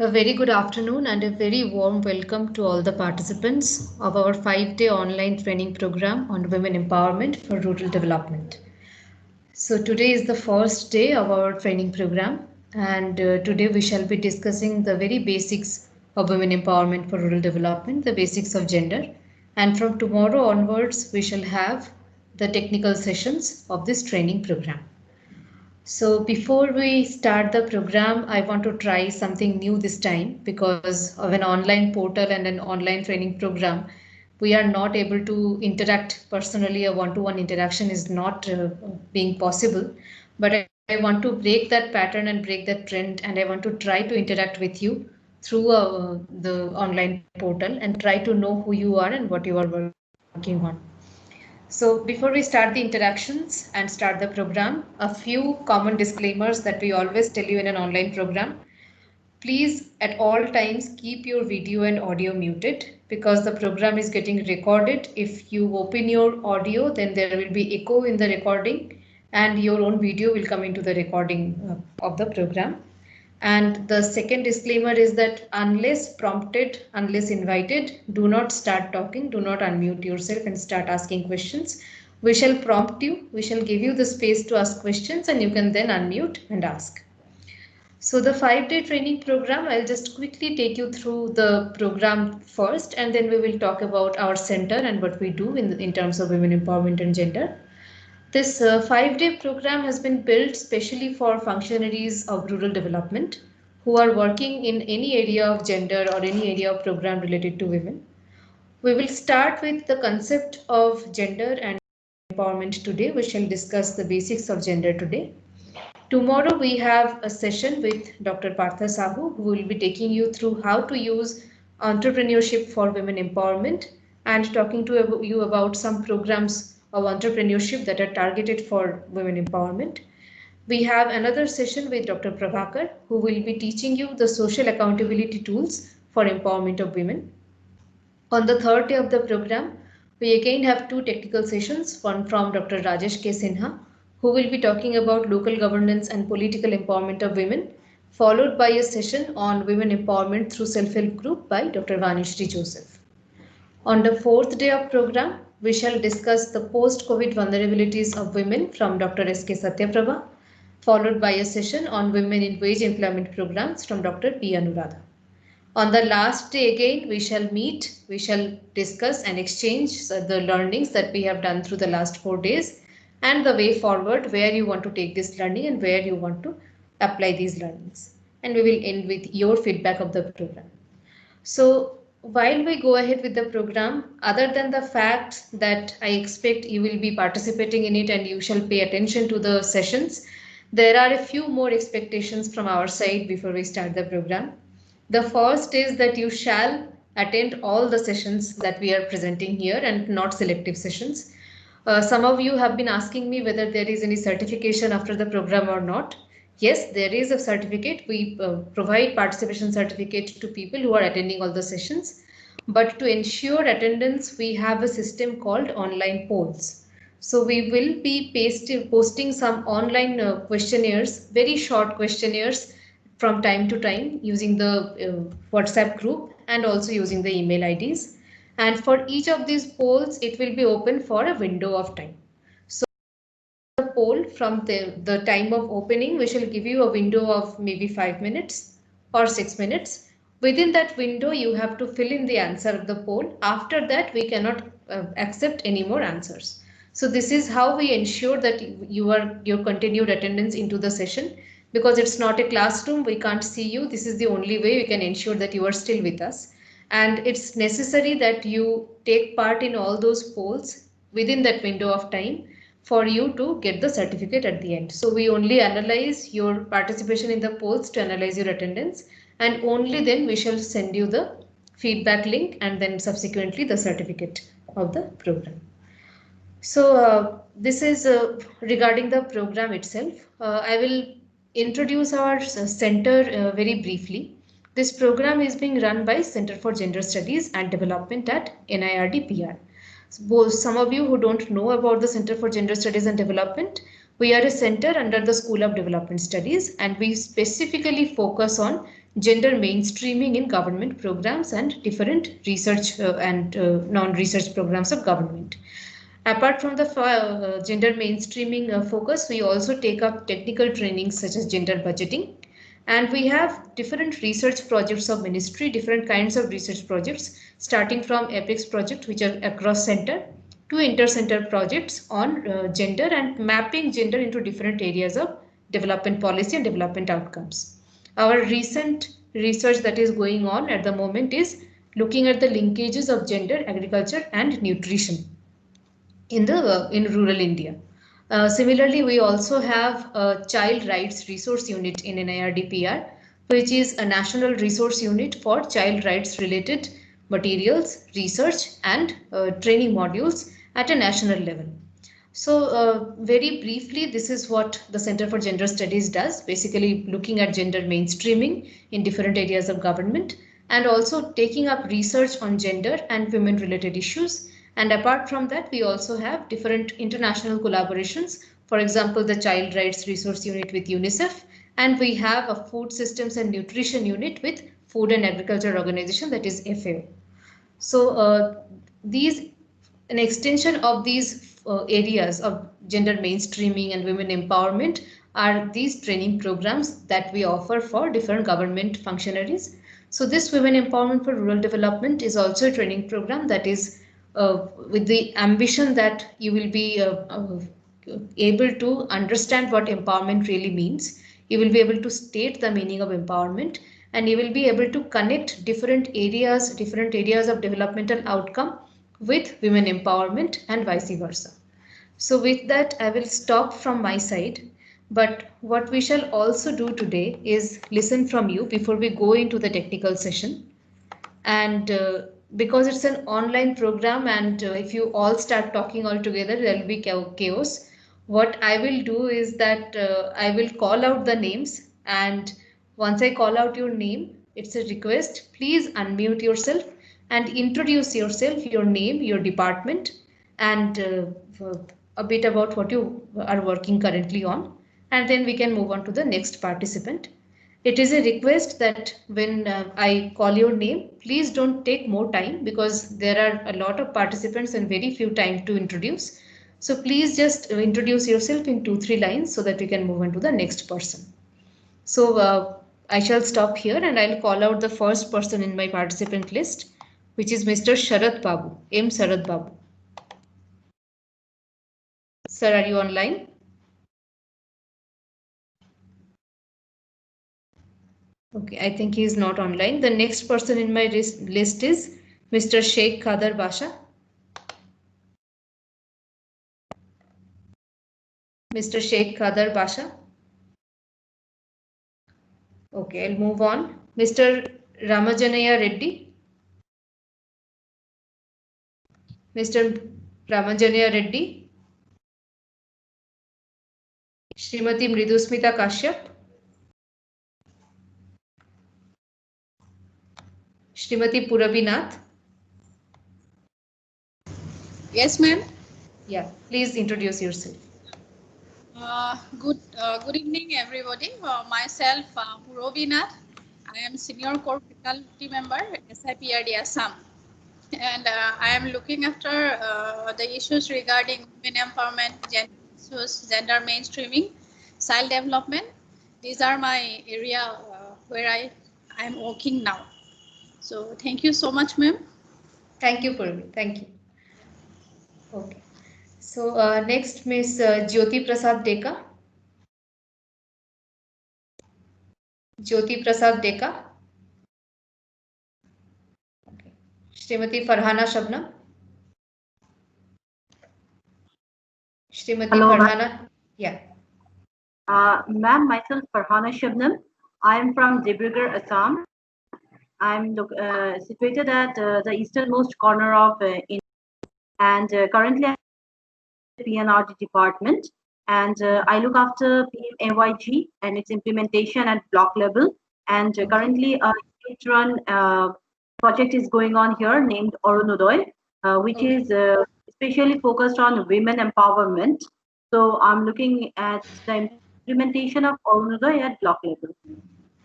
A very good afternoon and a very warm welcome to all the participants of our 5-day online training program on women empowerment for rural development. So today is the first day of our training program, and today we shall be discussing the very basics of women empowerment for rural development, the basics of gender. And from tomorrow onwards, we shall have the technical sessions of this training program. So before we start the program, I want to try something new this time because of an online portal and an online training program. We are not able to interact personally. A one-to-one interaction is not being possible. But I want to break that pattern and break that trend, and I want to try to interact with you through the online portal and try to know who you are and what you are working on. So before we start the interactions and start the program, a few common disclaimers that we always tell you in an online program. Please at all times keep your video and audio muted because the program is getting recorded. If you open your audio, then there will be echo in the recording and your own video will come into the recording of the program. And the second disclaimer is that unless prompted, unless invited, do not start talking, do not unmute yourself and start asking questions. We shall prompt you, we shall give you the space to ask questions and you can then unmute and ask. So the 5-day training program, I'll just quickly take you through the program first and then we will talk about our center and what we do in terms of women empowerment and gender. This 5-day program has been built specially for functionaries of rural development who are working in any area of gender or any area of program related to women. We will start with the concept of gender and empowerment today. We shall discuss the basics of gender today. Tomorrow we have a session with Dr. Partha Sahu, who will be taking you through how to use entrepreneurship for women empowerment and talking to you about some programs of entrepreneurship that are targeted for women empowerment. We have another session with Dr. Prabhakar, who will be teaching you the social accountability tools for empowerment of women. On the third day of the program, we again have two technical sessions, one from Dr. Rajesh K. Sinha, who will be talking about local governance and political empowerment of women, followed by a session on women empowerment through self-help group by Dr. Vanishri Joseph. On the fourth day of program, we shall discuss the post-COVID vulnerabilities of women from Dr. S.K. Satyaprabha, followed by a session on women in wage employment programs from Dr. P. Anuradha. On the last day again, we shall meet, we shall discuss and exchange the learnings that we have done through the last 4 days and the way forward, where you want to take this learning and where you want to apply these learnings. And we will end with your feedback of the program. So while we go ahead with the program, other than the fact that I expect you will be participating in it and you shall pay attention to the sessions, there are a few more expectations from our side before we start the program. The first is that you shall attend all the sessions that we are presenting here and not selective sessions. Some of you have been asking me whether there is any certification after the program or not. Yes, there is a certificate. We provide participation certificate to people who are attending all the sessions. But to ensure attendance, we have a system called online polls. So we will be posting some online questionnaires, very short questionnaires from time to time using the WhatsApp group and also using the email IDs. And for each of these polls, it will be open for a window of time. So the poll from the time of opening, we shall give you a window of maybe 5 minutes or 6 minutes. Within that window, you have to fill in the answer of the poll. After that, we cannot accept any more answers. So this is how we ensure that your continued attendance into the session. Because it's not a classroom, we can't see you. This is the only way we can ensure that you are still with us. And it's necessary that you take part in all those polls within that window of time for you to get the certificate at the end. So we only analyze your participation in the polls to analyze your attendance, and only then we shall send you the feedback link and then subsequently the certificate of the program. So this is regarding the program itself. I will introduce our center very briefly. This program is being run by Center for Gender Studies and Development at NIRD PR. Some of you who don't know about the Center for Gender Studies and Development, we are a center under the School of Development Studies and we specifically focus on gender mainstreaming in government programs and different research and non-research programs of government. Apart from the gender mainstreaming focus, we also take up technical trainings such as gender budgeting. And we have different research projects of ministry, different kinds of research projects, starting from APEX project, which are across center, to inter-center projects on gender and mapping gender into different areas of development policy and development outcomes. Our recent research that is going on at the moment is looking at the linkages of gender, agriculture, and nutrition in rural India. Similarly, we also have a child rights resource unit in NIRDPR, which is a national resource unit for child rights related materials, research, and training modules at a national level. So very briefly, this is what the Center for Gender Studies does, basically looking at gender mainstreaming in different areas of government and also taking up research on gender and women related issues. And apart from that, we also have different international collaborations. For example, the Child Rights Resource Unit with UNICEF, and we have a Food Systems and Nutrition Unit with Food and Agriculture Organization, that is FAO. So an extension of these areas of gender mainstreaming and women empowerment are these training programs that we offer for different government functionaries. So this Women Empowerment for Rural Development is also a training program that is with the ambition that you will be able to understand what empowerment really means. You will be able to state the meaning of empowerment, and you will be able to connect different areas of developmental outcome with women empowerment and vice versa. So with that, I will stop from my side. But what we shall also do today is listen from you before we go into the technical session. And because it's an online program, and if you all start talking all together, there will be chaos. What I will do is that I will call out the names, and once I call out your name, it's a request. Please unmute yourself and introduce yourself, your name, your department, and a bit about what you are working currently on. And then we can move on to the next participant. It is a request that when I call your name, please don't take more time because there are a lot of participants and very few time to introduce. So please just introduce yourself in 2-3 lines so that we can move on to the next person. So I shall stop here and I'll call out the first person in my participant list, which is Mr. Sharad Babu, M. Sharad Babu. Sir, are you online? Okay, I think he is not online. The next person in my list is Mr. Sheikh Qadar Basha. Mr. Sheikh Qadar Basha. Okay, I'll move on. Mr. Ramajanaya Reddy. Mr. Ramajanaya Reddy. Srimati Mridusmita Kashyap. Srimati Purabi Nath. Yes, ma'am. Yeah, please introduce yourself. Good evening, everybody. Myself, Purabi Nath. I am senior core faculty member SIPRD Assam, and I am looking after the issues regarding women empowerment, gender issues, gender mainstreaming, child development. These are my area where I am working now. So thank you so much, ma'am. Thank you, Purabi. Thank you. Okay. So next, Miss Jyoti Prasad Deka. Jyoti Prasad Deka. Okay. Srimati Farhana Shabnam. Srimati Hello, Farhana. Yeah. Ma'am, myself Farhana Shabnam. I am from Dibrugarh, Assam. I'm situated at the easternmost corner of India, and currently I'm in the PNRD department. And I look after PMAYG and its implementation at block level. And currently, a state-run project is going on here named Arunodoy, which is especially focused on women empowerment. So I'm looking at the implementation of Arunodoy at block level.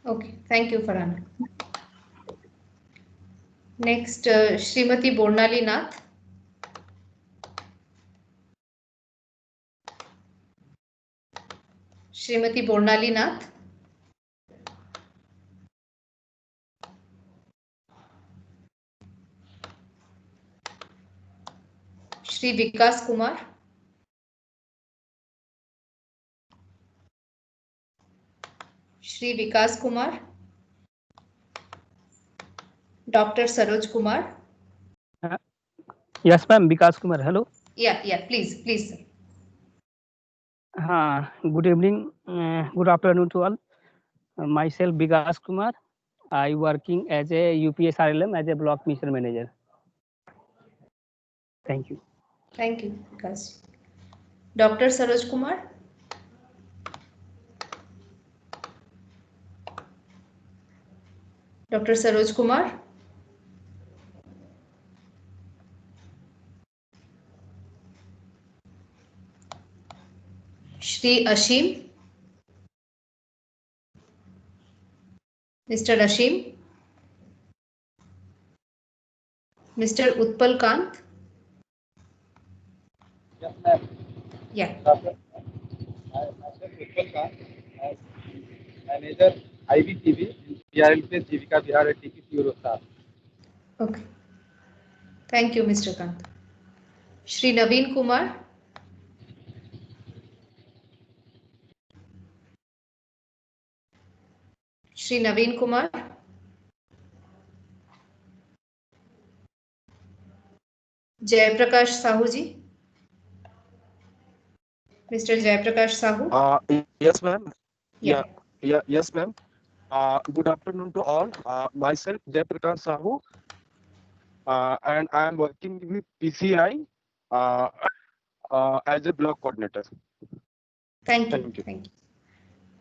Okay, thank you, Farhana. Next, Srimati Bornali Nath. Srimati Bornali Nath. Shri Vikas Kumar. Shri Vikas Kumar. Dr. Saroj Kumar. Yes, ma'am. Vikas Kumar. Hello. Yeah, please, sir. Good evening. Good afternoon to all. Myself, Vikas Kumar. I working as a UPS RLM as a block mission manager. Thank you. Thank you, Vikas. Dr. Saroj Kumar. Dr. Saroj Kumar. Shri Ashim. Mr. Ashim. Mr. Utpal Kant. Yes, ma'am. Yeah. Myself Utpal Kant, as manager IBTV in PRLP Jivika Bihar at TPC Eurostar. Okay. Thank you, Mr. Kant. Shri Naveen Kumar. Shri Naveen Kumar. Jayaprakash Sahu ji. Mr. Jayaprakash Sahu. Yes, ma'am. Yeah. Yes, ma'am. Good afternoon to all. Myself, Jayaprakash Sahu, and I am working with PCI as a block coordinator. Thank you.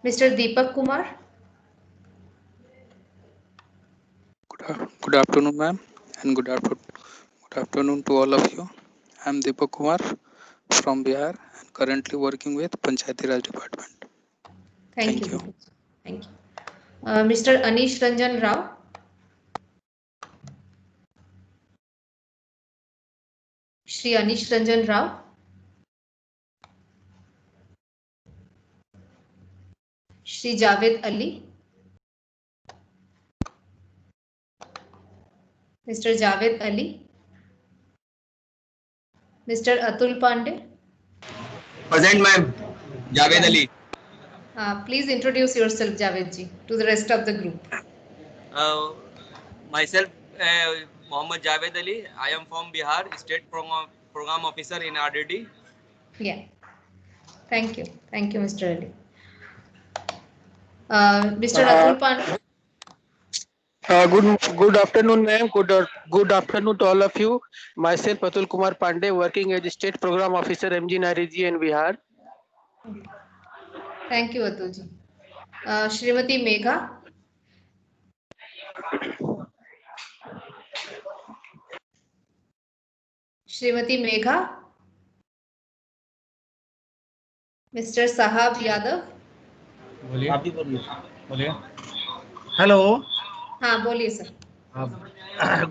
Mr. Deepak Kumar. Good afternoon, ma'am, and good afternoon to all of you. I am Deepak Kumar from Bihar and currently working with Panchayati Raj Department. Thank you. Thank you. Mr. Anish Ranjan Rao. Shri Anish Ranjan Rao. Shri Javed Ali. Mr. Javed Ali. Mr. Atul Pandey. Present, ma'am. Javed Ali. Please introduce yourself, Javed ji, to the rest of the group. Myself, Mohammad Javed Ali. I am from Bihar, State Program Officer in RDD. Yeah. Thank you, Mr. Ali. Mr. Atul Pandey. Good afternoon, ma'am. Good afternoon to all of you. Myself, Atul Kumar Pandey, working as State Program Officer, MG Nariji in Bihar. Thank you, Atul ji. Shrimati Megha. Shrimati Megha. Mr. Sahab Yadav. बोलिए. Hello. हाँ, बोलिए sir.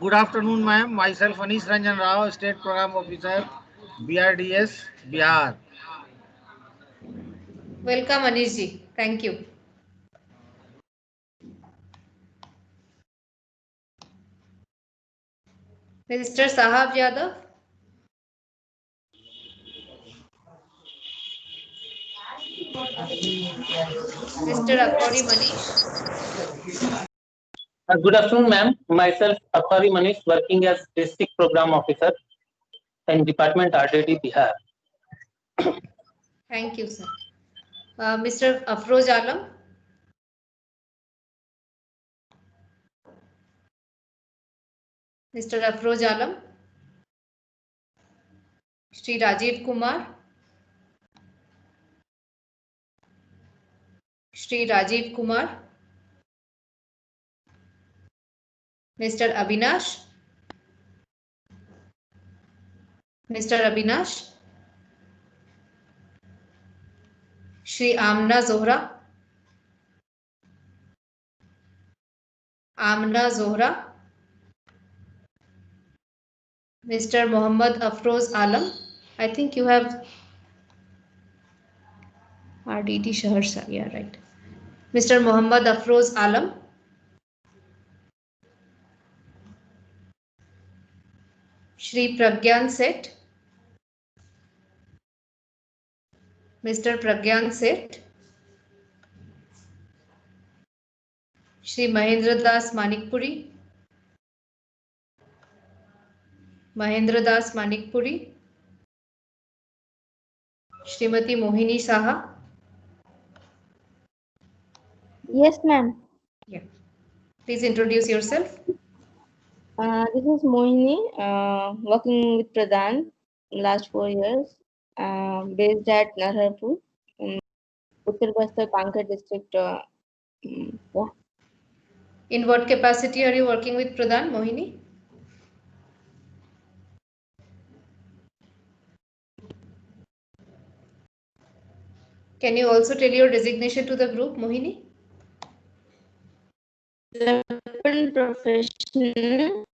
Good afternoon, ma'am. Myself Anish Ranjan Rao, State Program Officer, BRDS, Bihar. Welcome, Anish ji. Thank you. Mr. Sahab Yadav. Mr. Akhori Manish. Good afternoon, ma'am. Myself, Akhari Manish, working as District Program Officer in Department RDD, Bihar. Thank you, sir. Mr. Afroz Alam. Mr. Afroz Alam. Shri Rajiv Kumar. Shri Rajiv Kumar. Mr. Abhinash. Mr. Abhinash. Shri Amna Zohra. Amna Zohra, Mr. Mohammad Afroz Alam. I think you have RDT Shaharsa. Yeah, right. Mr. Mohammad Afroz Alam. Shri Pragyan Seth. Mr. Pragyan Seth. Shri Mahendra Das Manikpuri. Mahendra Das Manikpuri. Shrimati Mohini Saha. Yes, ma'am. Yeah. Please introduce yourself. This is Mohini, working with Pradhan last 4 years, based at Narharpur in Uttar Bastar, Pankaj district. Yeah. In what capacity are you working with Pradhan, Mohini? Can you also tell your designation to the group, Mohini? Development professional.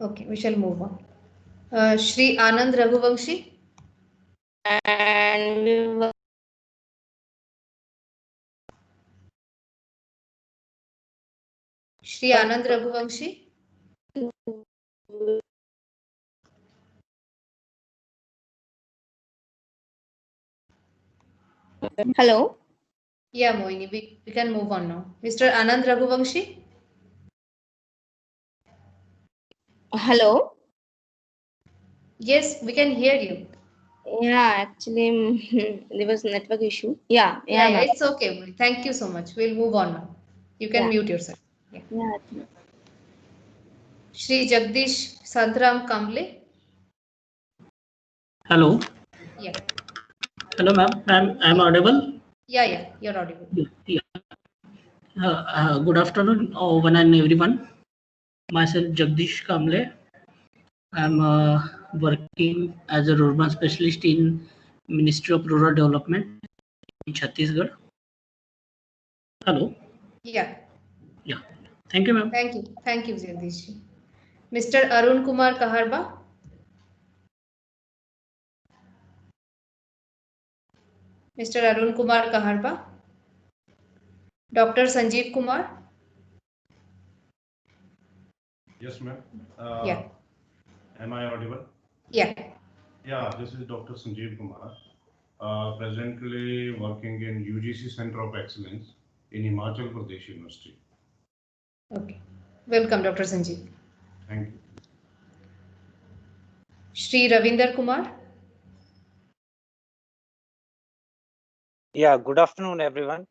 Okay, we shall move on. Shri Anand Raghuvamshi. And we work Shri Anand Raghuvamshi. Hello. Yeah, Mohini, we can move on now. Mr. Anand Raghuvamshi. Hello. Yes, we can hear you. Yeah, actually, there was network issue. Yeah, Yeah, ma'am. it's okay, Mohini. Thank you so much. We'll move on now. You can mute yourself. Yeah. Yeah. Shri Jagdish Santram Kamble. Hello. Yeah. Hello, ma'am. I'm audible. Yeah, you're audible. Yeah. Good afternoon, one and everyone. Myself Jagdish Kamble. I'm working as a rural specialist in Ministry of Rural Development in Chhattisgarh. Hello. Yeah. Yeah. Thank you, ma'am. Thank you, Jagdish. Mr. Arun Kumar Kaharba. Mr. Arun Kumar Kaharba. Dr. Sanjeev Kumar. Yes, ma'am. Yeah. Am I audible? Yeah. Yeah, this is Dr. Sanjeev Kumar, presently working in UGC Center of Excellence in Himachal Pradesh University. Okay. Welcome, Dr. Sanjeev. Thank you. Shri Ravinder Kumar. Yeah, good afternoon, everyone.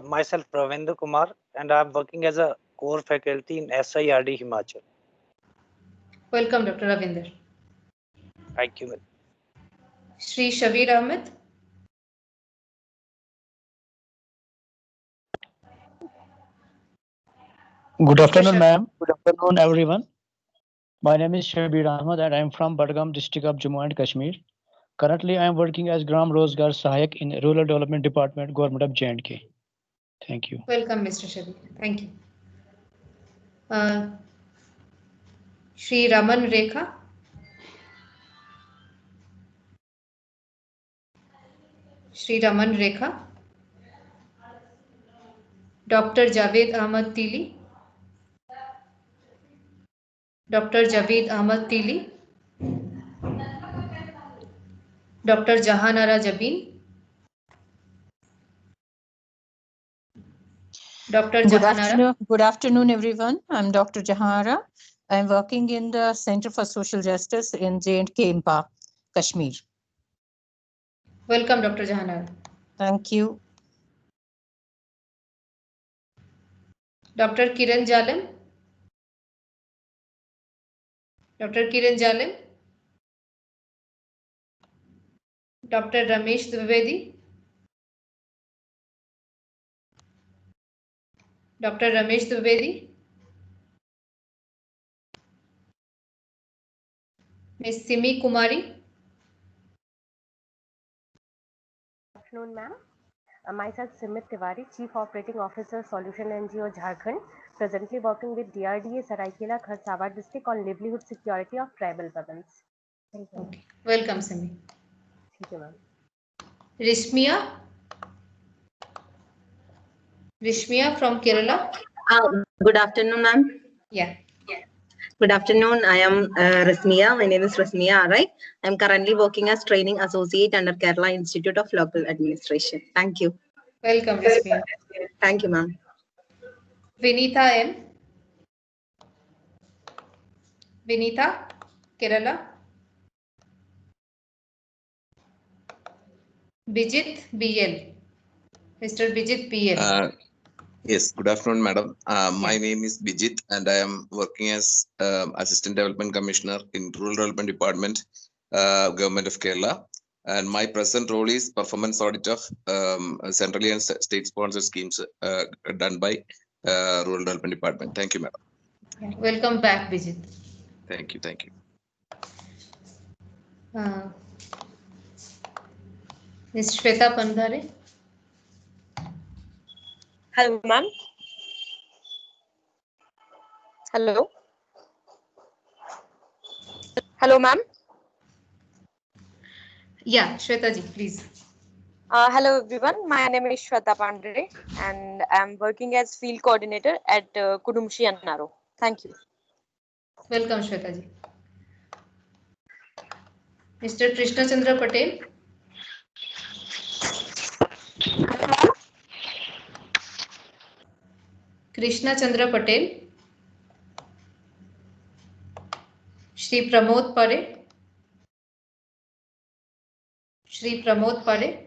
Myself, Ravinder Kumar, and I'm working as a core faculty in SIRD Himachal. Welcome, Dr. Ravinder. Thank you. Shri Shabir Ahmed. Good afternoon, ma'am. Good afternoon, everyone. My name is Shabir Ahmed and I am from Badgam district of Jammu and Kashmir. Currently, I am working as Gram Rozgar Sahayak in Rural Development Department, Government of J&K. Thank you. Welcome, Mr. Shabir. Thank you. Shri Raman Rekha. Shri Raman Rekha. Dr. Javed Ahmad Tili. Dr. Javed Ahmad Tili. Dr. Jahanara Jabin. Dr. Jahanara. Good afternoon, everyone. I'm Dr. Jahanara. I'm working in the Center for Social Justice in J&K Impa, Kashmir. Welcome, Dr. Jahanara. Thank you. Dr. Kiran Jalam. Dr. Kiran Jalam. Dr. Ramesh Dwivedi. Dr. Ramesh Dwivedi. Ms. Simi Kumari. afternoon, ma'am. Myself Simit Tiwari, Chief Operating Officer, Solution NGO, Jharkhand, presently working with DRDA, Saraikela, Kharsawa district on livelihood security of tribal women. Thank you. Okay. Welcome, Simi. Thank you, ma'am. Rishmiya from Kerala. Good afternoon, ma'am. Yeah. Good afternoon. I am Rasmiya. My name is Rasmiya Arai. I am currently working as training associate under Kerala Institute of Local Administration. Thank you. Welcome, Rishmiya. Thank you, ma'am. Vinitha M. Vinitha, Kerala. Bijit BL. Mr. Bijit BL. Yes, good afternoon, madam. My name is Bijit, and I am working as Assistant Development Commissioner in Rural Development Department, Government of Kerala. And my present role is performance audit of centrally and state-sponsored schemes done by Rural Development Department. Thank you, madam. Yeah. Welcome back, Bijit. Thank you. Thank you. Ms. Shweta Pandhare. Hello, ma'am. Hello. Hello, ma'am. Yeah, Shweta ji, please. Hello, everyone. My name is Shweta Pandre, and I'm working as field coordinator at Kudumshi Annaro. Thank you. Welcome, Shweta ji. Mr. Krishna Chandra Patel. Krishna Chandra Patel. Shri Pramod Pare. Shri Pramod Pare.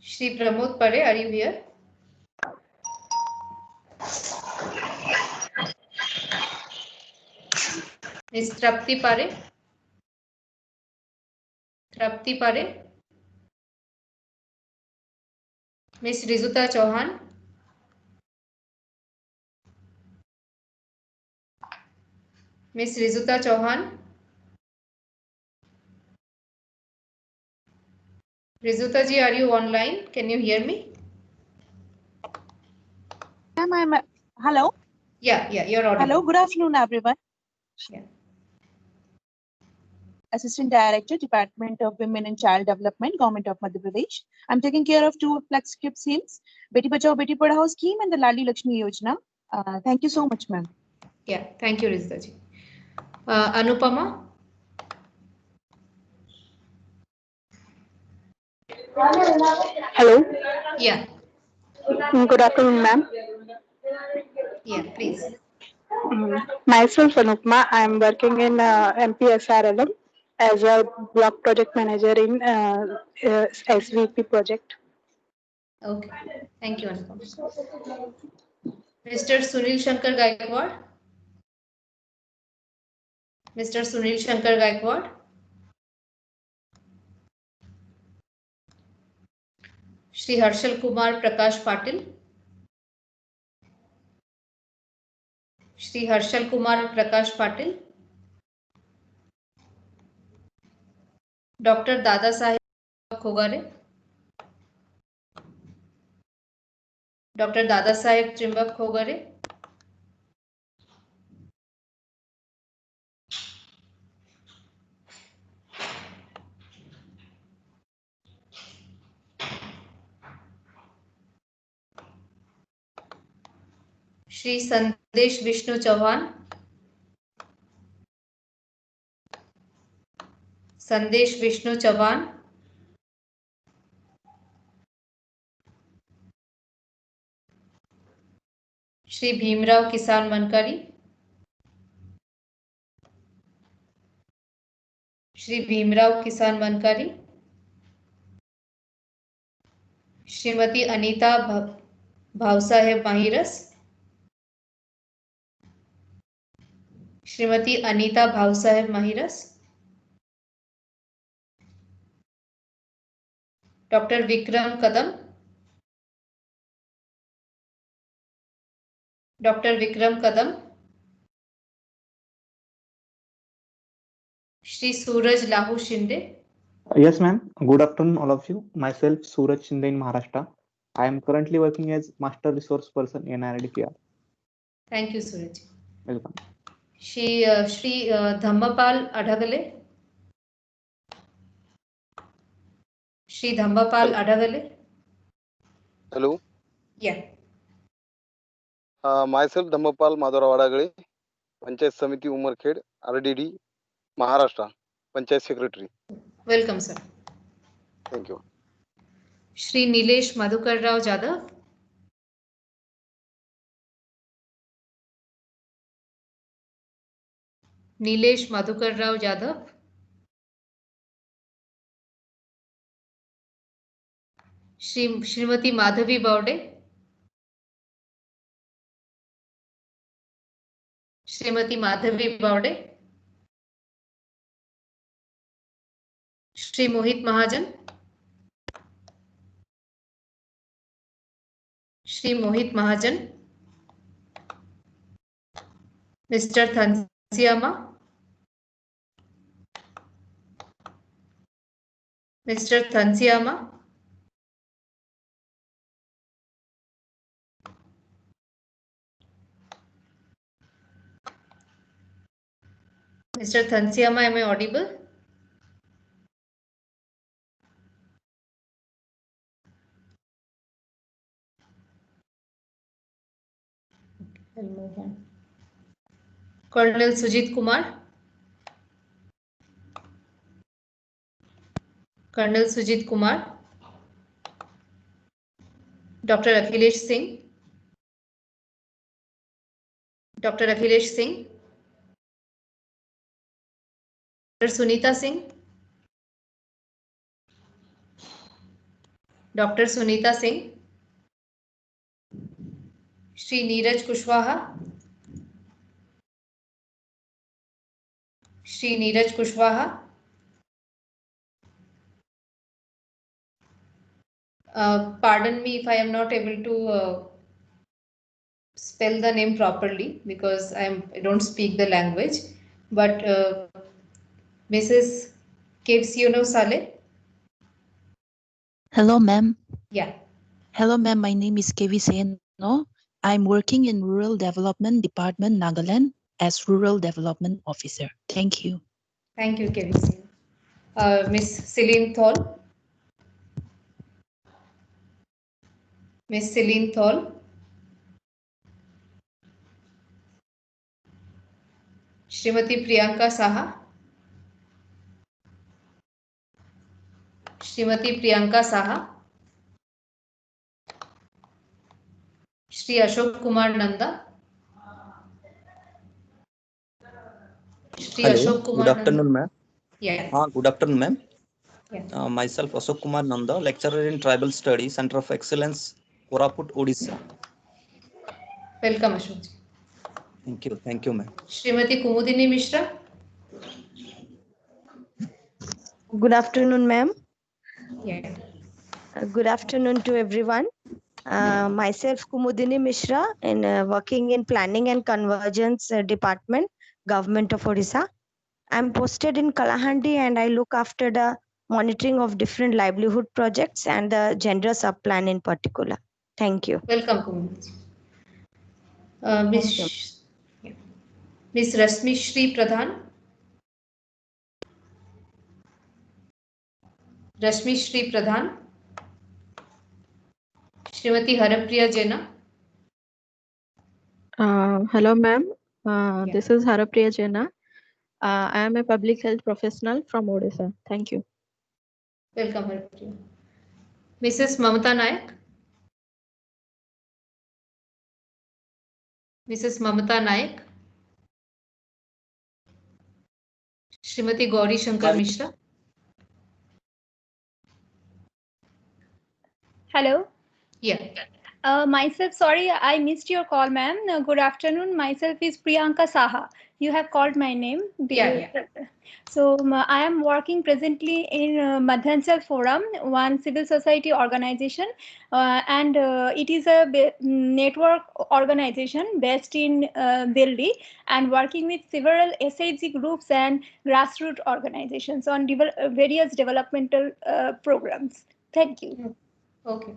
Shri Pramod Pare, are you here? Ms. Trapti Pare. Trapti Pare. Ms. Rizuta Chauhan. Ms. Rizuta Chauhan. Rizuta ji, are you online? Can you hear me? Hello. Yeah, you're audible. Hello, good afternoon, everyone. Yeah. Assistant Director, Department of Women and Child Development, Government of Madhya Pradesh. I'm taking care of two flagship schemes, Beti Bachao Beti Padhao scheme and the Lali Lakshmi Yojana. Thank you so much, ma'am. Yeah, thank you, Rizuta ji. Anupama. Hello. Yeah. Good afternoon, ma'am. Yeah, please. Myself, Anupma. I am working in MPSRLM as a block project manager in SVP project. Okay. Thank you, Anupama. Mr. Sunil Shankar Gaikwad. Mr. Sunil Shankar Gaikwad. Shri Harshal Kumar Prakash Patil. Shri Harshal Kumar Prakash Patil. Dr. Dada Saheb Khogare. Dr. Dada Saheb Trimbak Khogare. Shri Sandesh Vishnu Chauhan. Sandesh Vishnu Chauhan. Shri Bhimrao Kisan Mankari. Shri Bhimrao Kisan Mankari. Shrimati Anita Bhavsaheb Mahiras. Shrimati Anita Bhavsaheb Mahiras. Dr. Vikram Kadam. Dr. Vikram Kadam. Shri Suraj Lahu Shinde. Yes, ma'am. Good afternoon, all of you. Myself, Suraj Shinde in Maharashtra. I am currently working as Master Resource Person in NRDPR. Thank you, Suraj. Welcome. Shri Dhammapal Adagale. Shri Dhammapal Adagale. Hello. Yeah. Myself Dhammapal Madhura Adagale, Panchayat Samiti Umarkhed, RDD, Maharashtra, Panchayat Secretary. Welcome, sir. Thank you. Shri Nilesh Madhukar Rao Jadhav. Nilesh Madhukar Rao Jadhav. Shrimati Madhavi Baude. Shrimati Madhavi Baude. Shri Mohit Mahajan. Shri Mohit Mahajan. Mr. Thansiama. Mr. Thansiama. Mr. Thansiama, am I audible? Colonel Sujit Kumar. Colonel Sujit Kumar. Dr. Akhilesh Singh. Dr. Akhilesh Singh. Dr. Sunita Singh. Dr. Sunita Singh. Shri Neeraj Kushwaha. Shri Neeraj Kushwaha. Pardon me if I am not able to spell the name properly because I don't speak the language. But Mrs. Kevsiono Saleh. Hello, ma'am. Yeah. Hello, ma'am. My name is Kevi Seno. I'm working in Rural Development Department, Nagaland, as Rural Development Officer. Thank you. Thank you, Kevi Seno. Miss Celine Thol. Miss Celine Thol. Shrimati Priyanka Saha. Shrimati Priyanka Saha. Shri Ashok Kumar Nanda. Shri Hello, Ashok Kumar good afternoon, Nanda. ma'am. Yeah. Good afternoon, ma'am. Yeah. Myself, Ashok Kumar Nanda, lecturer in Tribal Studies, Center of Excellence, Koraput, Odisha. Welcome, Ashok. Thank you, ma'am. Shrimati Kumudini Mishra. Good afternoon, ma'am. Yeah. Good afternoon to everyone. Myself, Kumudini Mishra, and working in Planning and Convergence Department, Government of Odisha. I'm posted in Kalahandi and I look after the monitoring of different livelihood projects and the gender subplan in particular. Thank you. Welcome, Kumudini. Miss Rasmi Shri Pradhan. Rashmi Shri Pradhan. Shrimati Harapriya Jena. Hello, ma'am. This is Harapriya Jena. I am a public health professional from Odisha. Thank you. Welcome, Harapriya. Mrs. Mamata Nayak. Mrs. Mamata Nayak. Shrimati Gauri Shankar Mishra. Hello. Yeah. Myself, sorry, I missed your call, ma'am. Good afternoon. Myself is Priyanka Saha, You have called my name. Yeah. So I am working presently in Madhansal Forum, one civil society organization, and it is a network organization based in Delhi and working with several SHG groups and grassroots organizations on various developmental programs. Thank you. Okay.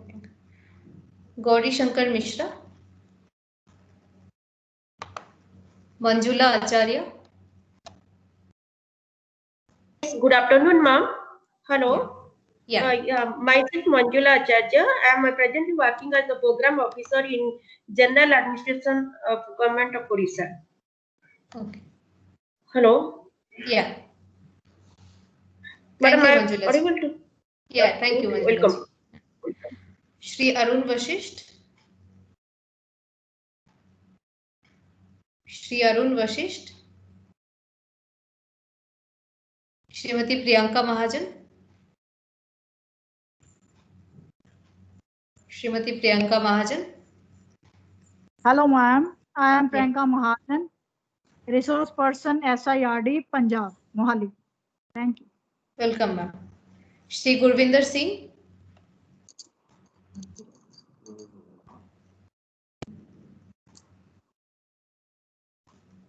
Gauri Shankar Mishra. Manjula Acharya. Good afternoon, ma'am. Hello. Yeah. Myself Manjula Acharya. I am presently working as a program officer in General Administration of Government of Odisha. Okay. Hello. Yeah. Madam, I am Manjula. audible to. Yeah, thank you, Manjula. Welcome. Shri Arun Vashisht. Shri Arun Vashisht. Shrimati Priyanka Mahajan. Shrimati Priyanka Mahajan. Hello, ma'am. I am Priyanka Mahajan, resource person SIRD Punjab, Mohali. Thank you. Welcome, ma'am. Shri Gurvinder Singh.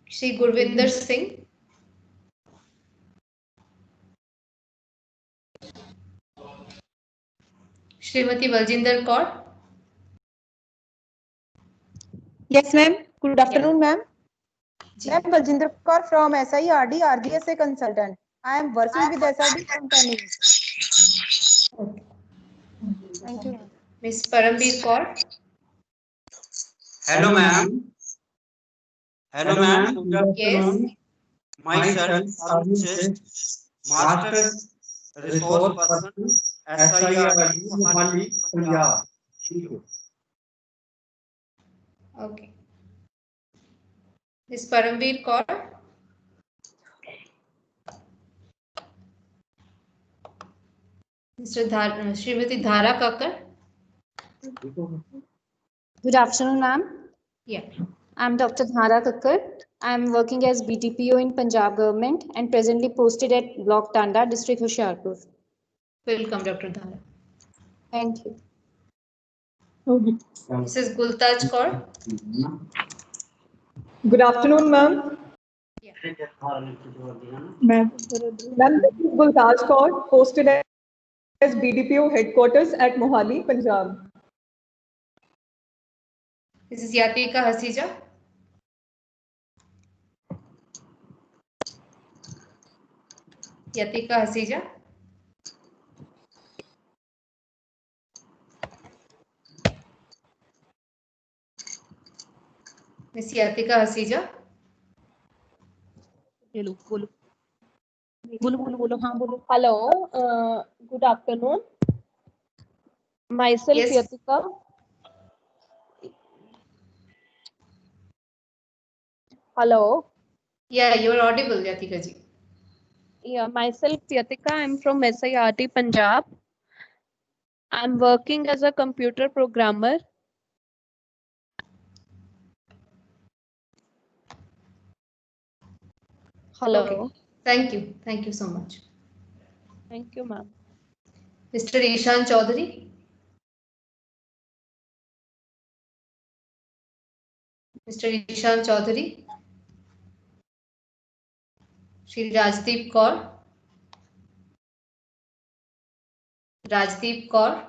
Shri Gurvinder Singh. Shrimati Baljinder Kaur. Yes, ma'am. Good afternoon, ma'am. Ma'am, Baljinder Kaur from SIRD RDSA consultant. I am working with SRD from 10 years. Thank you. Miss Parambir Kaur. Hello, ma'am. Hello, ma'am. Good afternoon. Yes. Myself, Arun Seth, Master Resource Person, SIRD, Mohali, Punjab. Thank you. Okay. Miss Parambir Kaur. Srimati Dhara Kakkar. Good afternoon, ma'am. Yeah. I'm Dr. Dhara Kakkar. I'm working as BTPO in Punjab government and presently posted at Block Tanda, District Hoshiarpur. Welcome, Dr. Dhara. Thank you. Mrs. Gultaj Kaur. Good afternoon, ma'am. Ma'am, this is Gultaj Kaur, posted as BDPO headquarters at Mohali, Punjab. This is Yatika Hasija. Yatika Hasija. Miss Yatika Hasija. Hello. Hello. Good afternoon. Myself, Yes. Yatika. Hello. Yeah, you are audible, Yatika ji. Yeah, myself, Yatika. I'm from SIRT Punjab. I'm working as a computer programmer. Hello. Okay. Thank you. Thank you so much. Thank you, ma'am. Mr. Ishan Chaudhary. Mr. Ishan Chaudhary. Shri Rajdeep Kaur. Rajdeep Kaur.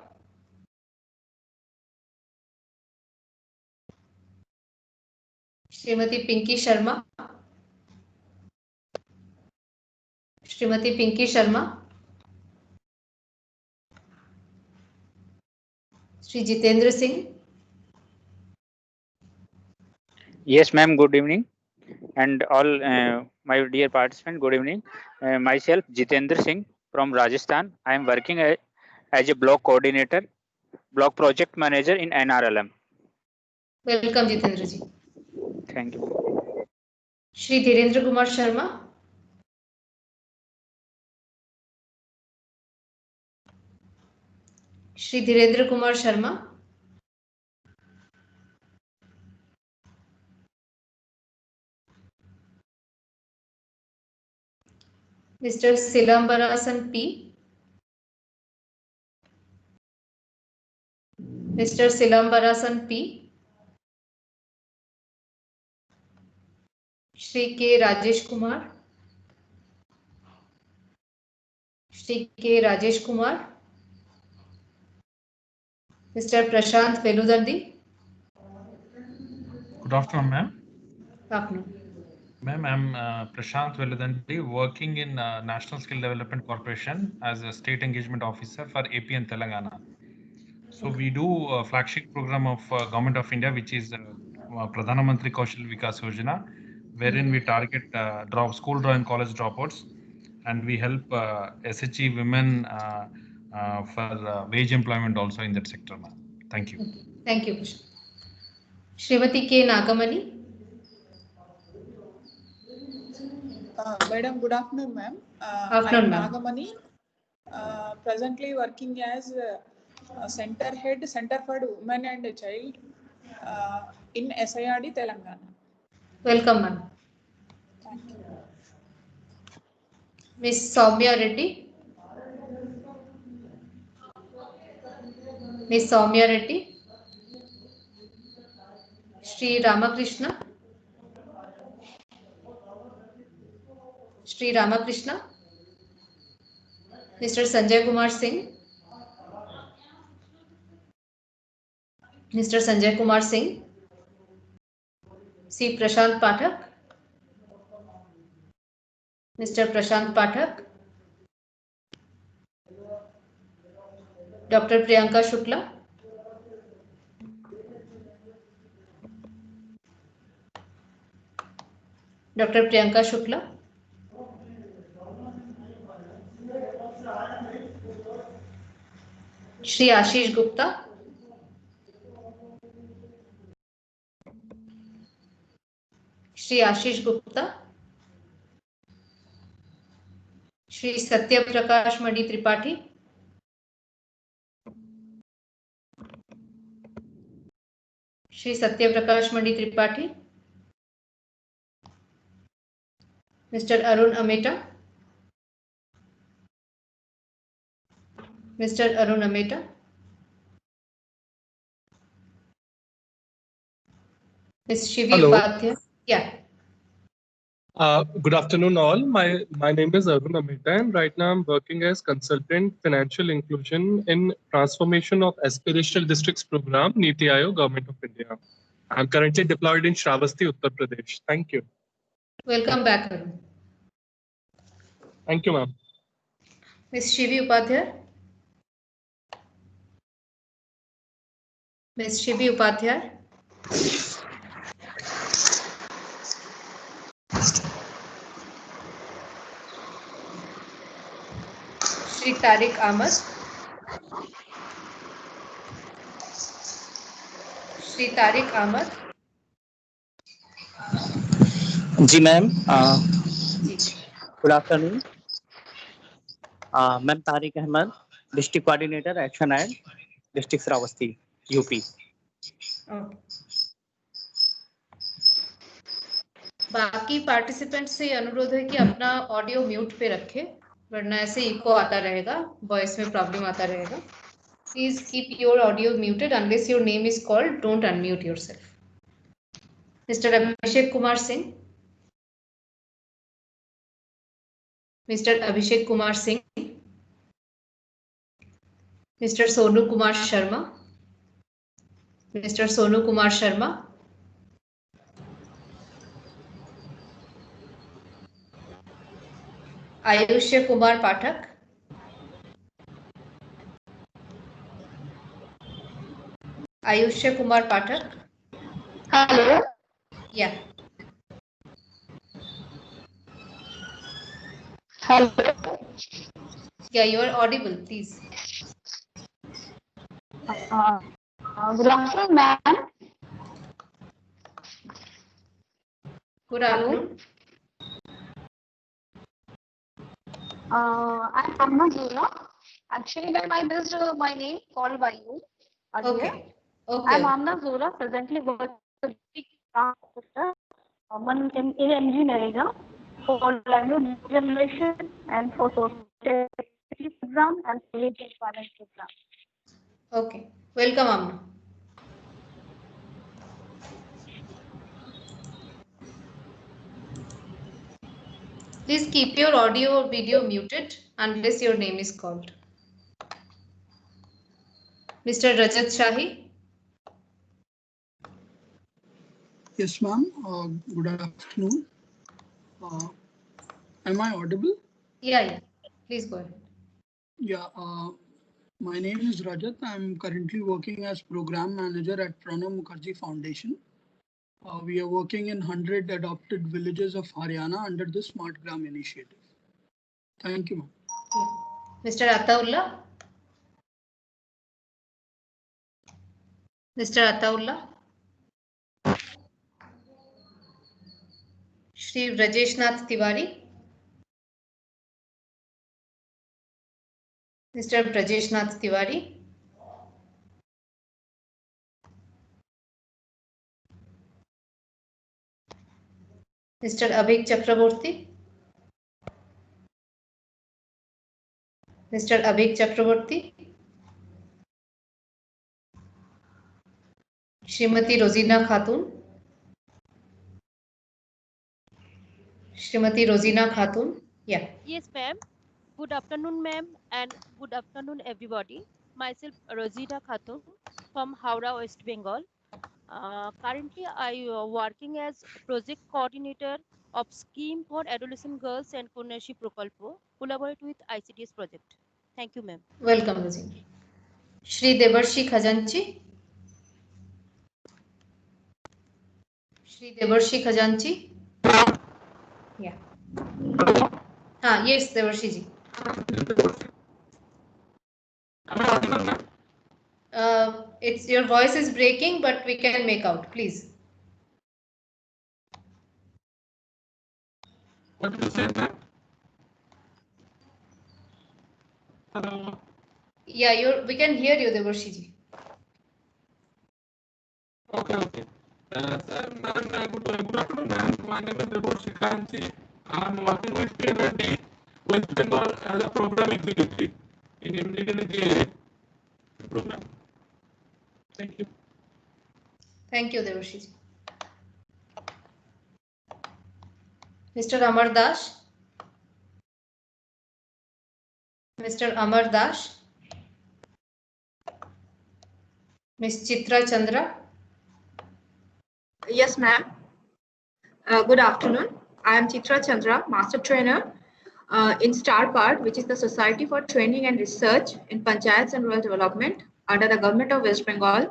Shrimati Pinky Sharma. Shrimati Pinky Sharma. Shri Jitendra Singh. Yes, ma'am. Good evening, and all my dear participants. Good evening. Myself, Jitendra Singh from Rajasthan. I am working as a block coordinator, block project manager in NRLM. Welcome, Jitendra ji. Thank you. Shri Dhirendra Kumar Sharma. Shri Dhirendra Kumar Sharma. Mr. Silambarasan P. Mr. Silambarasan P. Shri K. Rajesh Kumar. Shri K. Rajesh Kumar. Mr. Prashant Veludandi. Good afternoon, ma'am. Afternoon. Ma'am, I'm Prashant Veludandi, working in National Skill Development Corporation as a State Engagement Officer for AP and Telangana. So we do a flagship program of Government of India, which is Pradhana Mantri Kaushal Vikas Yojana, wherein we target school and college dropouts, and we help SHE women for wage employment also in that sector, ma'am. Thank you. Thank you. Srimati K. Nagamani. Madam, good afternoon, ma'am. Afternoon, I am ma'am. Nagamani, presently working as Center Head, Center for Women and Child in SIRD, Telangana. Welcome, ma'am. Thank you. Miss Soumya Reddy. Miss Soumya Reddy. Shri Ramakrishna. Shri Ramakrishna. Mr. Sanjay Kumar Singh. Mr. Sanjay Kumar Singh. C. Prashant Pathak. Mr. Prashant Pathak. Dr. Priyanka Shukla. Dr. Priyanka Shukla. Shri Ashish Gupta. Shri Ashish Gupta. Shri Satya Prakash Madi Tripathi. Shri Satya Prakash Madi Tripathi. Mr. Arun Ameta. Mr. Arun Ameta. Ms. Shivi Hello. Upadhyay. Yeah. Good afternoon, all. My name is Arun Ameta, and right now I'm working as consultant financial inclusion in transformation of aspirational districts program, Niti Aayog, Government of India. I'm currently deployed in Shravasti, Uttar Pradesh. Thank you. Welcome back, Arun. Thank you, ma'am. Ms. Shivi Upadhyay. Ms. Shivi Upadhyay. Shri Tariq Ahmad. Shri Tariq Ahmad. जी ma'am, good afternoon. Ma'am Tariq Ahmad, district coordinator action aid district Shravasti UP. बाकी participants से अनुरोध है कि अपना audio mute पे रखें, वरना ऐसे इको आता रहेगा, वॉइस में प्रॉब्लम आता रहेगा। Please keep your audio muted unless your name is called, don't unmute yourself. Mister Abhishek Kumar Singh. Mister Abhishek Kumar Singh. Mister Sonu Kumar Sharma. Mister Sonu Kumar Sharma. आयुष्य कुमार पाठक। आयुष्य Kumar Pathak. Hello. Yeah. Hello. Yeah, you are audible, please. Good afternoon, ma'am. Good afternoon. I'm Amna Zola. Actually, ma'am, I missed my name called by you earlier. Okay. Okay. I'm Amna Zola, presently working in engineering. for language generation and for social program and creative talent program. Okay, welcome, Amna. Please keep your audio or video muted unless your name is called. Mr. Rajat Shahi. Yes, ma'am. Good afternoon. Am I audible? Yeah. Please go ahead. Yeah. My name is Rajat. I'm currently working as program manager at Pranab Mukherjee Foundation. We are working in 100 adopted villages of Haryana under the Smart Gram initiative. Thank you, ma'am. Mr. Ataullah. Mr. Ataullah. Shri Rajesh Nath Tiwari. Mr. Brajesh Nath Tiwari. Mr. Abhik Chakraborty. Mr. Abhik Chakraborty. Srimati Rosina Khatun. Srimati Rosina Khatun. Yeah. Yes, ma'am. Good afternoon, ma'am, and good afternoon, everybody. Myself, Rosina Khatun from Howrah, West Bengal. Currently, I working as project coordinator of Scheme for Adolescent Girls and Konyashi Prokalpo, collaborate with ICDS project. Thank you, ma'am. Welcome, Rosina. Shri Devarshi Khajanchi. Shri Devarshi Khajanchi. Yeah. Yes, Devarshi ji. It's your voice is breaking, but we can make out, please. What did you say, ma'am? Hello. Yeah, we can hear you, Devarshi ji. Okay. Sir, ma'am, good afternoon, ma'am. My name is Devarshi Khanji. I'm working with PNRD, West Bengal as a program executive in MDDJ program. Thank you. Thank you, Devarshi ji. Mr. Amar Das. Mr. Amar Das. Ms. Chitra Chandra. Yes, ma'am. Good afternoon. I am Chitra Chandra, Master Trainer in StarPart, which is the Society for Training and Research in Panchayats and Rural Development under the Government of West Bengal,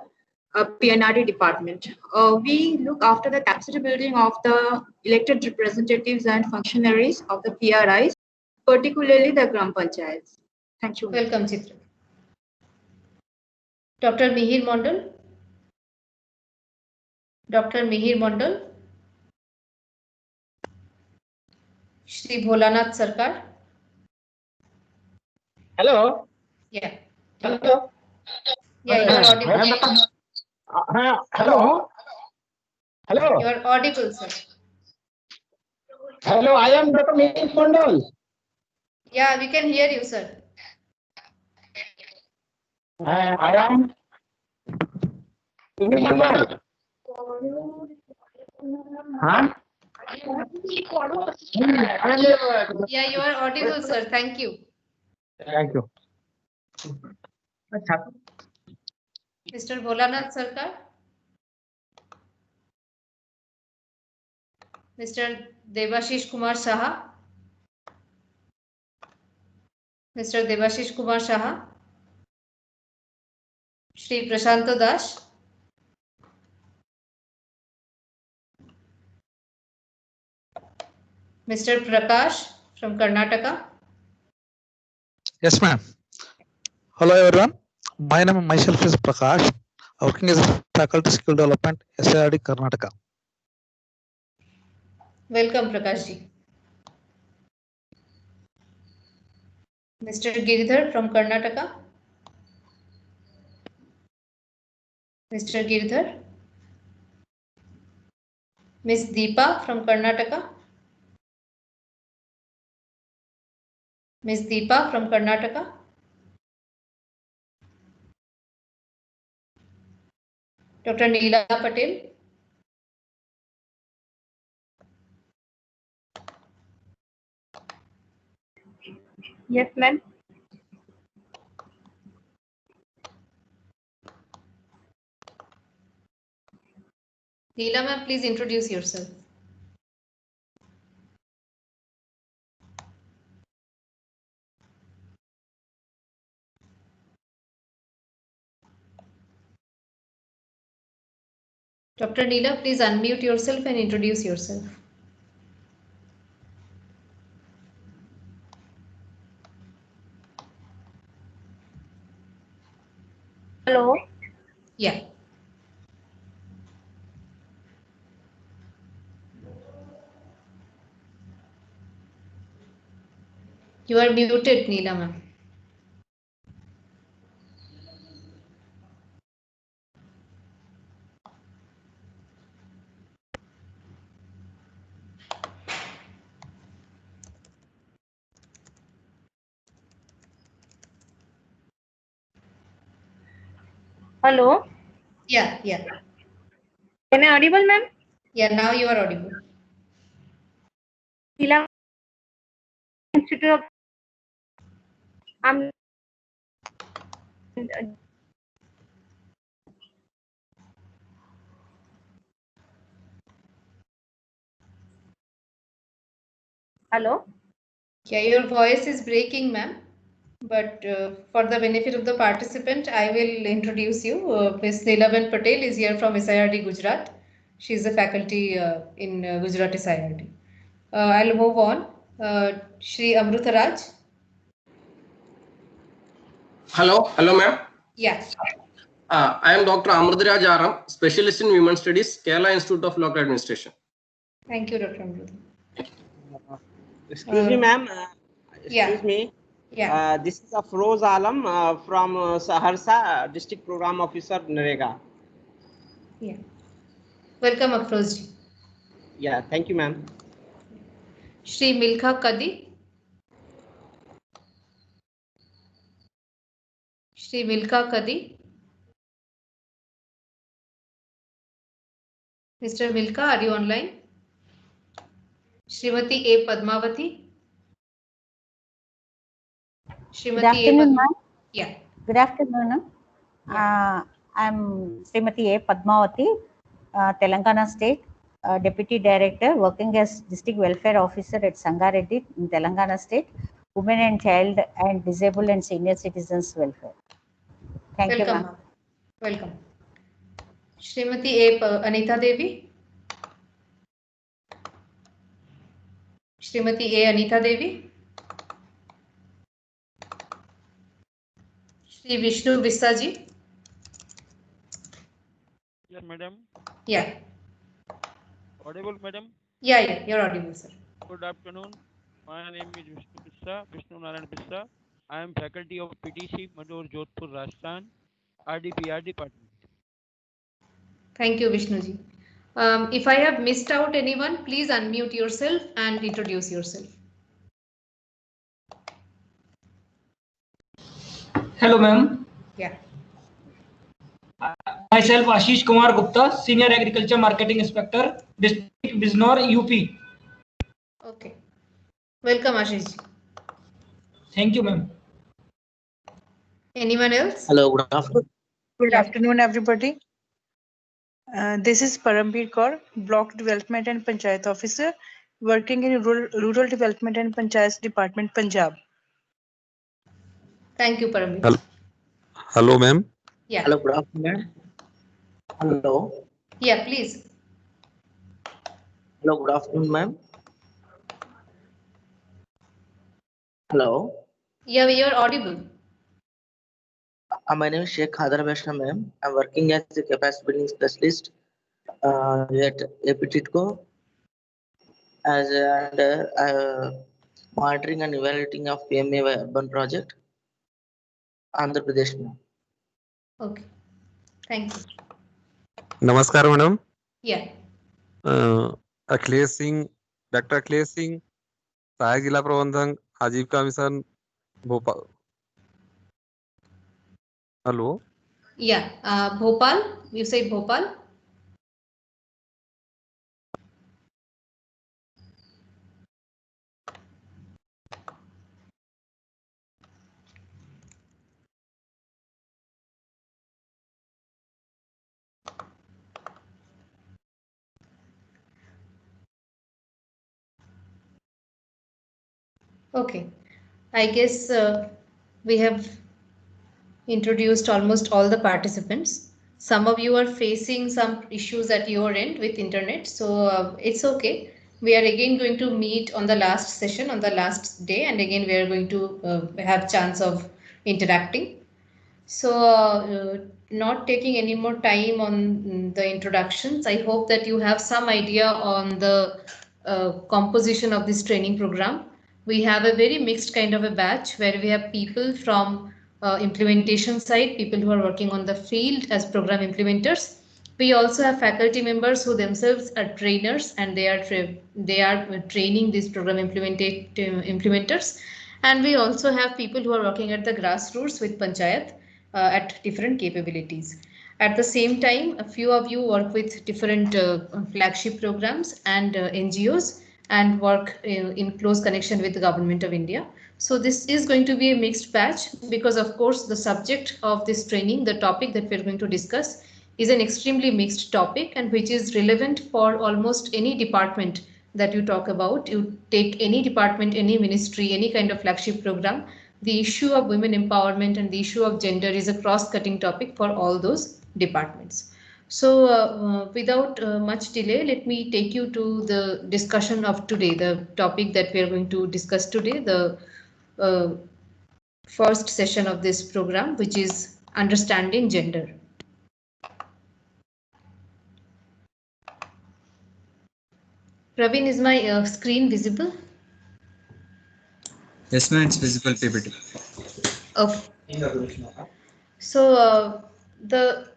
PNRD department. We look after the capacity building of the elected representatives and functionaries of the PRIs, particularly the Gram Panchayats. Thank you. Welcome, Chitra. Dr. Mihir Mondal. Dr. Mihir Mondal. Shri Bholanath Sarkar. Hello. Yeah. Hello. Yeah, you are audible. Hello. Hello. You are audible, sir. Hello, I am Dr. Mihir Mondal. Yeah, we can hear you, sir. I am Mihir Mondal. Huh? Yeah, you are audible, sir. Thank you. Thank you. Mr. Bholanath Sarkar. Mr. Debashish Kumar Saha. Mr. Debashish Kumar Saha. Shri Prashanto Das. Mr. Prakash from Karnataka. Yes, ma'am. Hello, everyone. My name myself is Prakash, working as a faculty skill development, SIRD Karnataka. Welcome, Prakash ji. Mr. Giridhar from Karnataka. Mr. Giridhar. Ms. Deepa from Karnataka. Ms. Deepa from Karnataka. Dr. Neela Patel. Yes, ma'am. Neela ma'am, please introduce yourself. Dr. Neela, please unmute yourself and introduce yourself. Hello. Yeah. You are muted, Neela ma'am. Hello. Yeah. Am I audible, ma'am? Yeah, now you are audible. Sheila Institute of I'm Hello. Yeah, your voice is breaking, ma'am. But for the benefit of the participant, I will introduce you. Ms. Neelaban Patel is here from SIRD Gujarat. She is a faculty in Gujarat SIRD. I'll move on. Shri Amrutaraj. Hello, ma'am. Yeah. I am Dr. Amrutaraj Aram, specialist in women studies, Kerala Institute of Local Administration. Thank you, Dr. Amrutaraj. Excuse me, ma'am. Yeah. Excuse me. Yeah. This is Afroz Alam from Saharsa, District Program Officer, NREGA. Yeah. Welcome, Afrozji. Yeah, thank you, ma'am. Shri Milkha Kadi. Shri Milkha Kadi. Mr. Milkha, are you online? Srimati A. Padmavati. Good afternoon, ma'am. Yeah. Good afternoon. I'm Srimati A. Padmavati, Telangana State Deputy Director, working as District Welfare Officer at Sangareddy in Telangana State, Women and Child and Disabled and Senior Citizens Welfare. Thank you, ma'am. Welcome. Srimati A. Anita Devi. Srimati A. Anita Devi. Shri Vishnu Visaji. Yes, madam. Yeah. Audible, madam? Yeah, you're audible, sir. Good afternoon. My name is Vishnu Narayan Bissa. I am faculty of PTC, Madhur, Jodhpur, Rajasthan, RDPR department. Thank you, Vishnuji. If I have missed out anyone, please unmute yourself and introduce yourself. Hello, ma'am. Yeah. Myself Ashish Kumar Gupta, Senior Agriculture Marketing Inspector, District Bijnor, UP. Okay. Welcome, Ashish. Thank you, ma'am. Anyone else? Hello, good afternoon. Good afternoon, everybody. This is Parambir Kaur, Block Development and Panchayat Officer, working in Rural Development and Panchayat Department, Punjab. Thank you, Parambir. Hello, ma'am. Yeah. Hello, good afternoon, ma'am. Hello. Yeah, please. Hello, good afternoon, ma'am. Hello. Yeah, you're audible. My name is Sheikh Khadar Vaishnav, ma'am. I'm working as a capacity building specialist at APTITCO as monitoring and evaluating of PMA urban project, Andhra Pradesh, ma'am. Okay. Thank you. नमस्कार madam. Yeah. Akhilesh Singh, doctor Akhilesh Singh, सहायक जिला प्रबंधक आजीविका mission Bhopal. Hello. Yeah, Bhopal, you said Bhopal? Okay, I guess we have introduced almost all the participants. Some of you are facing some issues at your end with internet, so it's okay. We are again going to meet on the last session on the last day, and again we are going to have chance of interacting. So not taking any more time on the introductions, I hope that you have some idea on the composition of this training program. We have a very mixed kind of a batch where we have people from implementation side, people who are working on the field as program implementers. We also have faculty members who themselves are trainers and they are training these program implementers. And we also have people who are working at the grassroots with Panchayat at different capabilities. At the same time, a few of you work with different flagship programs and NGOs and work in close connection with the Government of India. So this is going to be a mixed batch because of course the subject of this training, the topic that we're going to discuss is an extremely mixed topic and which is relevant for almost any department that you talk about. You take any department, any ministry, any kind of flagship program, the issue of women empowerment and the issue of gender is a cross-cutting topic for all those departments. So without much delay, let me take you to the discussion of today, the topic that we are going to discuss today, the first session of this program, which is understanding gender. Praveen, is my screen visible? Yes, ma'am, it's visible PPT. Okay. So the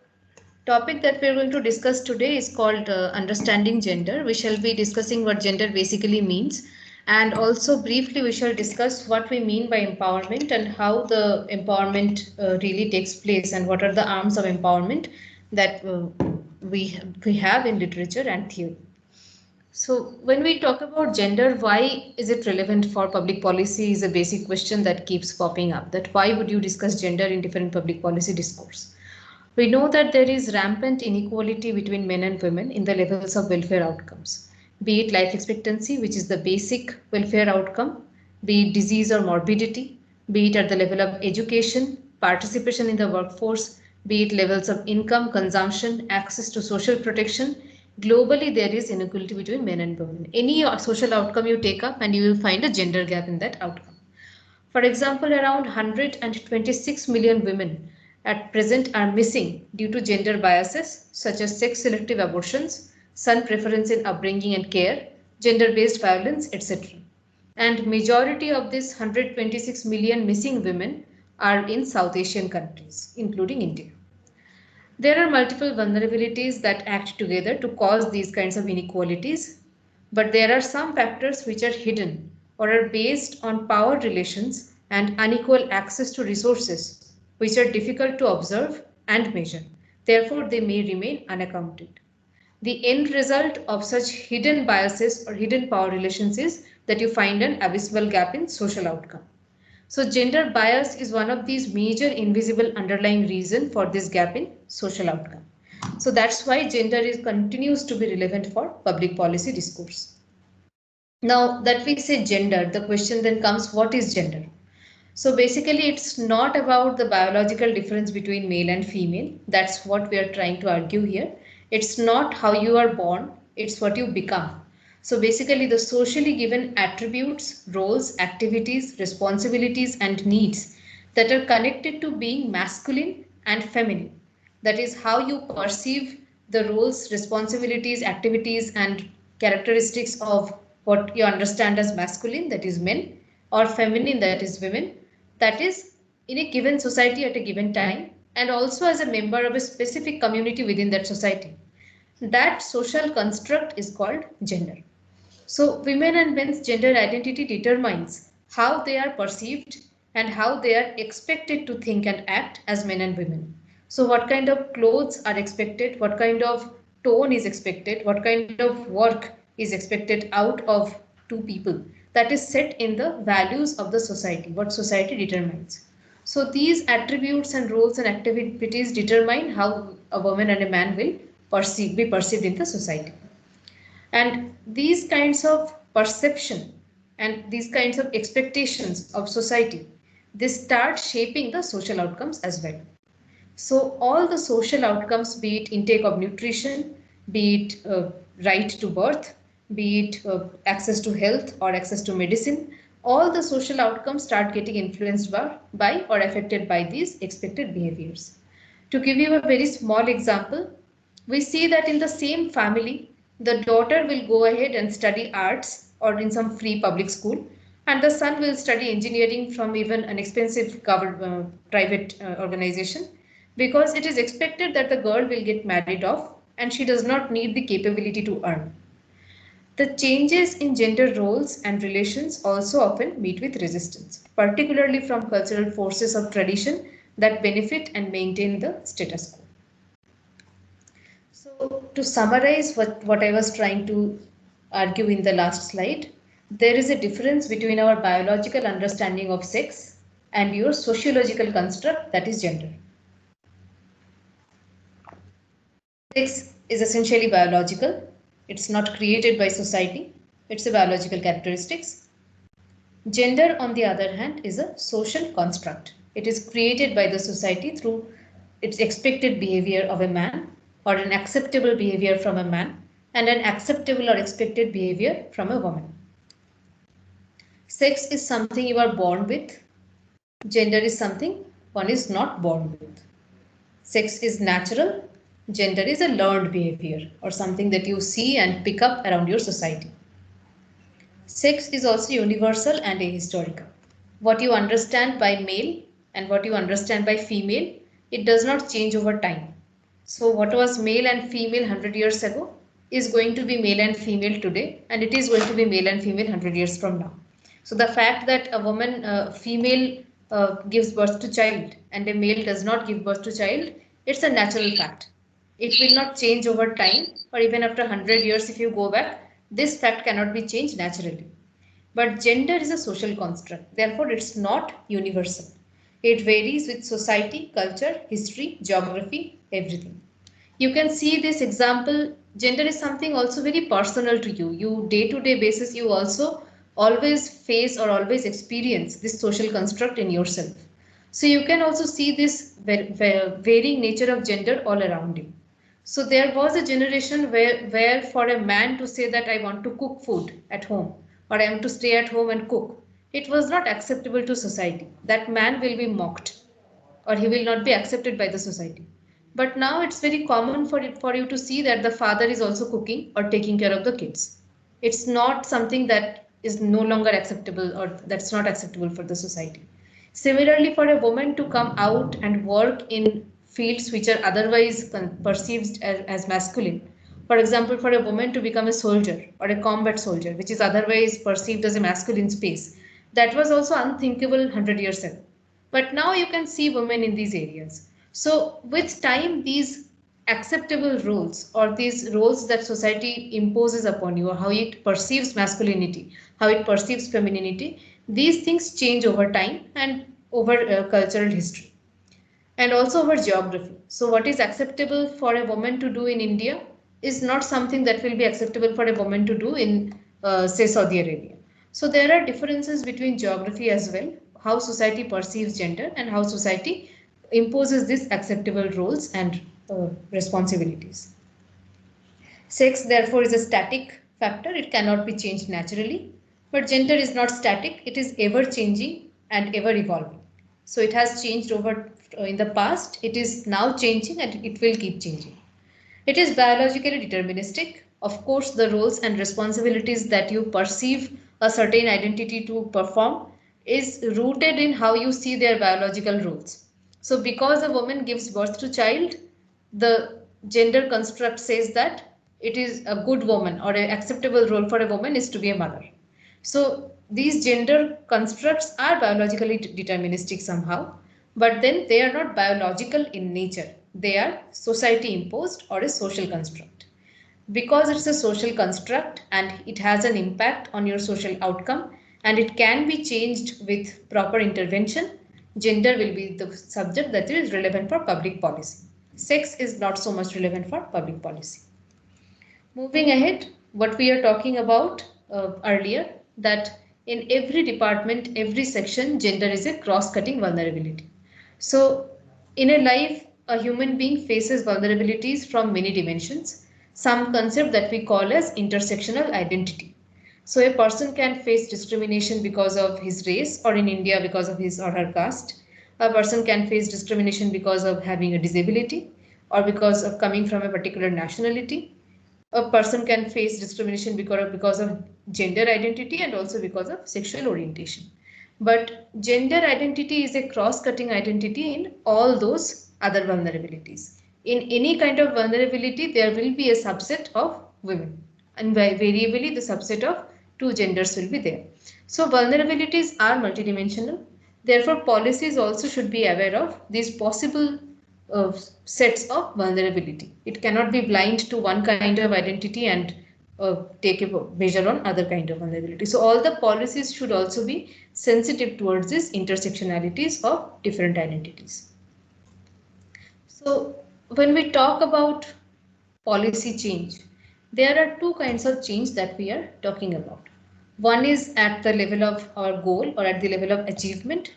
topic that we're going to discuss today is called understanding gender. We shall be discussing what gender basically means, and also briefly we shall discuss what we mean by empowerment and how the empowerment really takes place and what are the arms of empowerment that we have in literature and theory. So when we talk about gender, why is it relevant for public policy is a basic question that keeps popping up, that why would you discuss gender in different public policy discourse? We know that there is rampant inequality between men and women in the levels of welfare outcomes, be it life expectancy, which is the basic welfare outcome, be it disease or morbidity, be it at the level of education, participation in the workforce, be it levels of income, consumption, access to social protection. Globally, there is inequality between men and women. Any social outcome you take up and you will find a gender gap in that outcome. For example, around 126 million women at present are missing due to gender biases such as sex-selective abortions, son preference in upbringing and care, gender-based violence, etc. And majority of these 126 million missing women are in South Asian countries, including India. There are multiple vulnerabilities that act together to cause these kinds of inequalities, but there are some factors which are hidden or are based on power relations and unequal access to resources, which are difficult to observe and measure. Therefore, they may remain unaccounted. The end result of such hidden biases or hidden power relations is that you find an abysmal gap in social outcome. So gender bias is one of these major invisible underlying reason for this gap in social outcome. So that's why gender continues to be relevant for public policy discourse. Now that we say gender, the question then comes, what is gender? So basically it's not about the biological difference between male and female. That's what we are trying to argue here. It's not how you are born, it's what you become. So basically the socially given attributes, roles, activities, responsibilities and needs that are connected to being masculine and feminine. That is how you perceive the roles, responsibilities, activities and characteristics of what you understand as masculine, that is men, or feminine, that is women, that is in a given society at a given time and also as a member of a specific community within that society. That social construct is called gender. So women and men's gender identity determines how they are perceived and how they are expected to think and act as men and women. So what kind of clothes are expected, what kind of tone is expected, what kind of work is expected out of two people, that is set in the values of the society, what society determines. So these attributes and roles and activities determine how a woman and a man will be perceived in the society. And these kinds of perception and these kinds of expectations of society, they start shaping the social outcomes as well. So all the social outcomes, be it intake of nutrition, be it right to birth, be it access to health or access to medicine, all the social outcomes start getting influenced by or affected by these expected behaviors. To give you a very small example, we see that in the same family, the daughter will go ahead and study arts or in some free public school, and the son will study engineering from even an expensive private organization, because it is expected that the girl will get married off and she does not need the capability to earn. The changes in gender roles and relations also often meet with resistance, particularly from cultural forces of tradition that benefit and maintain the status quo. So to summarize what I was trying to argue in the last slide, there is a difference between our biological understanding of sex and your sociological construct, that is gender. Sex is essentially biological. It's not created by society. It's a biological characteristics. Gender, on the other hand, is a social construct. It is created by the society through its expected behavior of a man, or an acceptable behavior from a man, and an acceptable or expected behavior from a woman. Sex is something you are born with. Gender is something one is not born with. Sex is natural. Gender is a learned behavior or something that you see and pick up around your society. Sex is also universal and ahistorical. What you understand by male and what you understand by female, it does not change over time. So what was male and female 100 years ago is going to be male and female today, and it is going to be male and female 100 years from now. So the fact that a woman, female gives birth to child and a male does not give birth to child, it's a natural fact. It will not change over time, or even after 100 years if you go back, this fact cannot be changed naturally. But gender is a social construct, therefore it's not universal. It varies with society, culture, history, geography, everything. You can see this example, gender is something also very personal to you. You day-to-day basis, you also always face or always experience this social construct in yourself. So you can also see this varying nature of gender all around you. So there was a generation where for a man to say that I want to cook food at home, or I want to stay at home and cook, it was not acceptable to society. That man will be mocked, or he will not be accepted by the society. But now it's very common for you to see that the father is also cooking or taking care of the kids. It's not something that is no longer acceptable, or that's not acceptable for the society. Similarly, for a woman to come out and work in fields which are otherwise perceived as masculine, for example, for a woman to become a soldier or a combat soldier, which is otherwise perceived as a masculine space, that was also unthinkable 100 years ago. But now you can see women in these areas. So with time, these acceptable roles, or these roles that society imposes upon you, or how it perceives masculinity, how it perceives femininity, these things change over time and over cultural history, and also over geography. So what is acceptable for a woman to do in India is not something that will be acceptable for a woman to do in, say, Saudi Arabia. So there are differences between geography as well, how society perceives gender and how society imposes these acceptable roles and responsibilities. Sex, therefore, is a static factor. It cannot be changed naturally. But gender is not static. It is ever changing and ever evolving. So it has changed over in the past. It is now changing and it will keep changing. It is biologically deterministic. Of course, the roles and responsibilities that you perceive a certain identity to perform is rooted in how you see their biological roles. So because a woman gives birth to child, the gender construct says that it is a good woman, or an acceptable role for a woman is to be a mother. So these gender constructs are biologically deterministic somehow, but then they are not biological in nature. They are society imposed or a social construct. Because it's a social construct and it has an impact on your social outcome and it can be changed with proper intervention, gender will be the subject that is relevant for public policy. Sex is not so much relevant for public policy. Moving ahead, what we are talking about earlier, that in every department, every section, gender is a cross-cutting vulnerability. So in a life, a human being faces vulnerabilities from many dimensions, some concept that we call as intersectional identity. So a person can face discrimination because of his race, or in India because of his or her caste. A person can face discrimination because of having a disability or because of coming from a particular nationality. A person can face discrimination because of gender identity and also because of sexual orientation. But gender identity is a cross-cutting identity in all those other vulnerabilities. In any kind of vulnerability, there will be a subset of women, and variably the subset of two genders will be there. So vulnerabilities are multidimensional. Therefore, policies also should be aware of these possible sets of vulnerability. It cannot be blind to one kind of identity and take a measure on other kind of vulnerability. So all the policies should also be sensitive towards these intersectionalities of different identities. So when we talk about policy change, there are two kinds of change that we are talking about. One is at the level of our goal or at the level of achievement.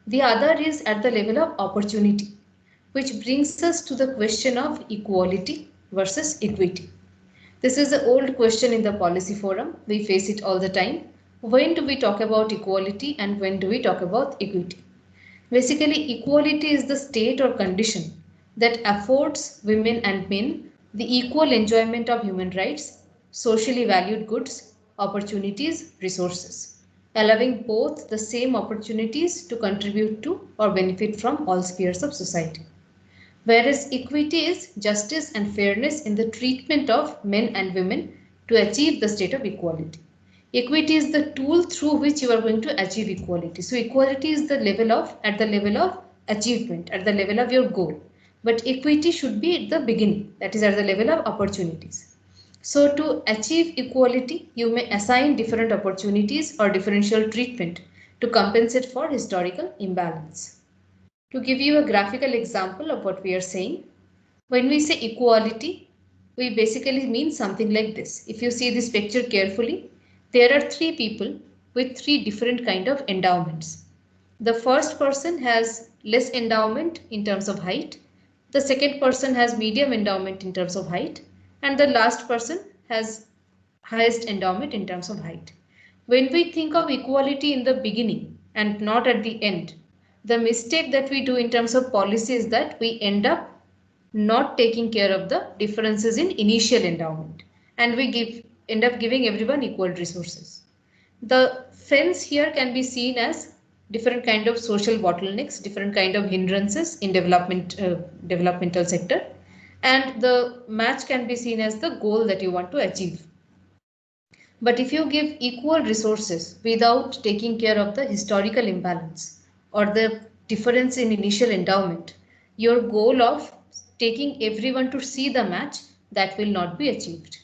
The other is at the level of opportunity, which brings us to the question of equality versus equity. This is an old question in the policy forum. We face it all the time. When do we talk about equality and when do we talk about equity? Basically, equality is the state or condition that affords women and men the equal enjoyment of human rights, socially valued goods, opportunities, resources, allowing both the same opportunities to contribute to or benefit from all spheres of society. Whereas equity is justice and fairness in the treatment of men and women to achieve the state of equality. Equity is the tool through which you are going to achieve equality. So equality is the level of, at the level of achievement, at the level of your goal. But equity should be at the beginning, that is at the level of opportunities. So to achieve equality, you may assign different opportunities or differential treatment to compensate for historical imbalance. To give you a graphical example of what we are saying, when we say equality, we basically mean something like this. If you see this picture carefully, there are three people with three different kind of endowments. The first person has less endowment in terms of height. The second person has medium endowment in terms of height. And the last person has highest endowment in terms of height. When we think of equality in the beginning and not at the end, the mistake that we do in terms of policy is that we end up not taking care of the differences in initial endowment, and we end up giving everyone equal resources. The fence here can be seen as different kind of social bottlenecks, different kind of hindrances in developmental sector, and the match can be seen as the goal that you want to achieve. But if you give equal resources without taking care of the historical imbalance or the difference in initial endowment, your goal of taking everyone to see the match, that will not be achieved.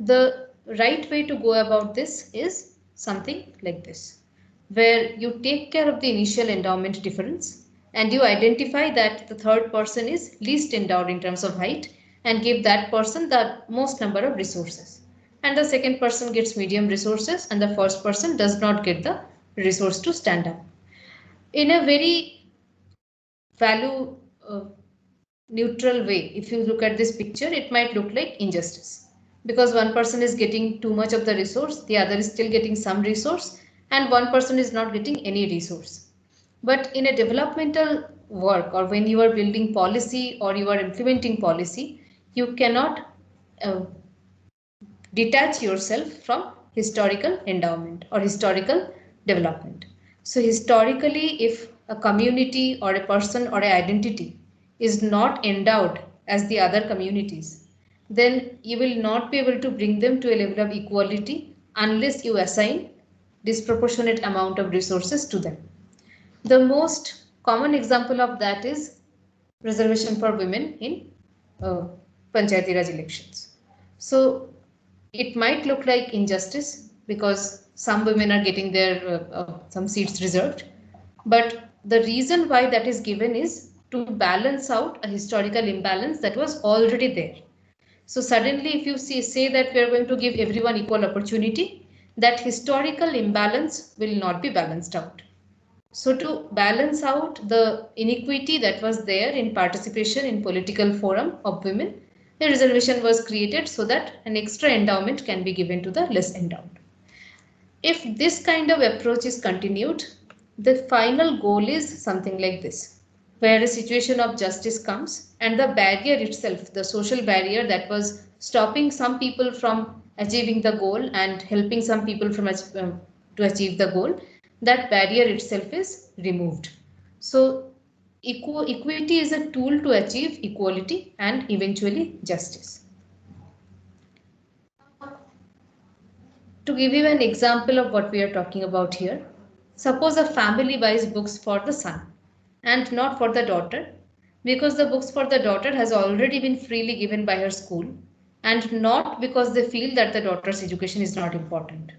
The right way to go about this is something like this, where you take care of the initial endowment difference and you identify that the third person is least endowed in terms of height and give that person the most number of resources. And the second person gets medium resources and the first person does not get the resource to stand up. In a very value neutral way, if you look at this picture, it might look like injustice because one person is getting too much of the resource, the other is still getting some resource, and one person is not getting any resource. But in a developmental work or when you are building policy or you are implementing policy, you cannot detach yourself from historical endowment or historical development. So historically, if a community or a person or an identity is not endowed as the other communities, then you will not be able to bring them to a level of equality unless you assign disproportionate amount of resources to them. The most common example of that is reservation for women in Panchayati Raj elections. So it might look like injustice because some women are getting their some seats reserved, but the reason why that is given is to balance out a historical imbalance that was already there. So suddenly if you say that we are going to give everyone equal opportunity, that historical imbalance will not be balanced out. So to balance out the inequity that was there in participation in political forum of women, a reservation was created so that an extra endowment can be given to the less endowed. If this kind of approach is continued, the final goal is something like this, where a situation of justice comes and the barrier itself, the social barrier that was stopping some people from achieving the goal and helping some people from to achieve the goal, that barrier itself is removed. So equity is a tool to achieve equality and eventually justice. To give you an example of what we are talking about here, suppose a family buys books for the son and not for the daughter, because the books for the daughter has already been freely given by her school, and not because they feel that the daughter's education is not important.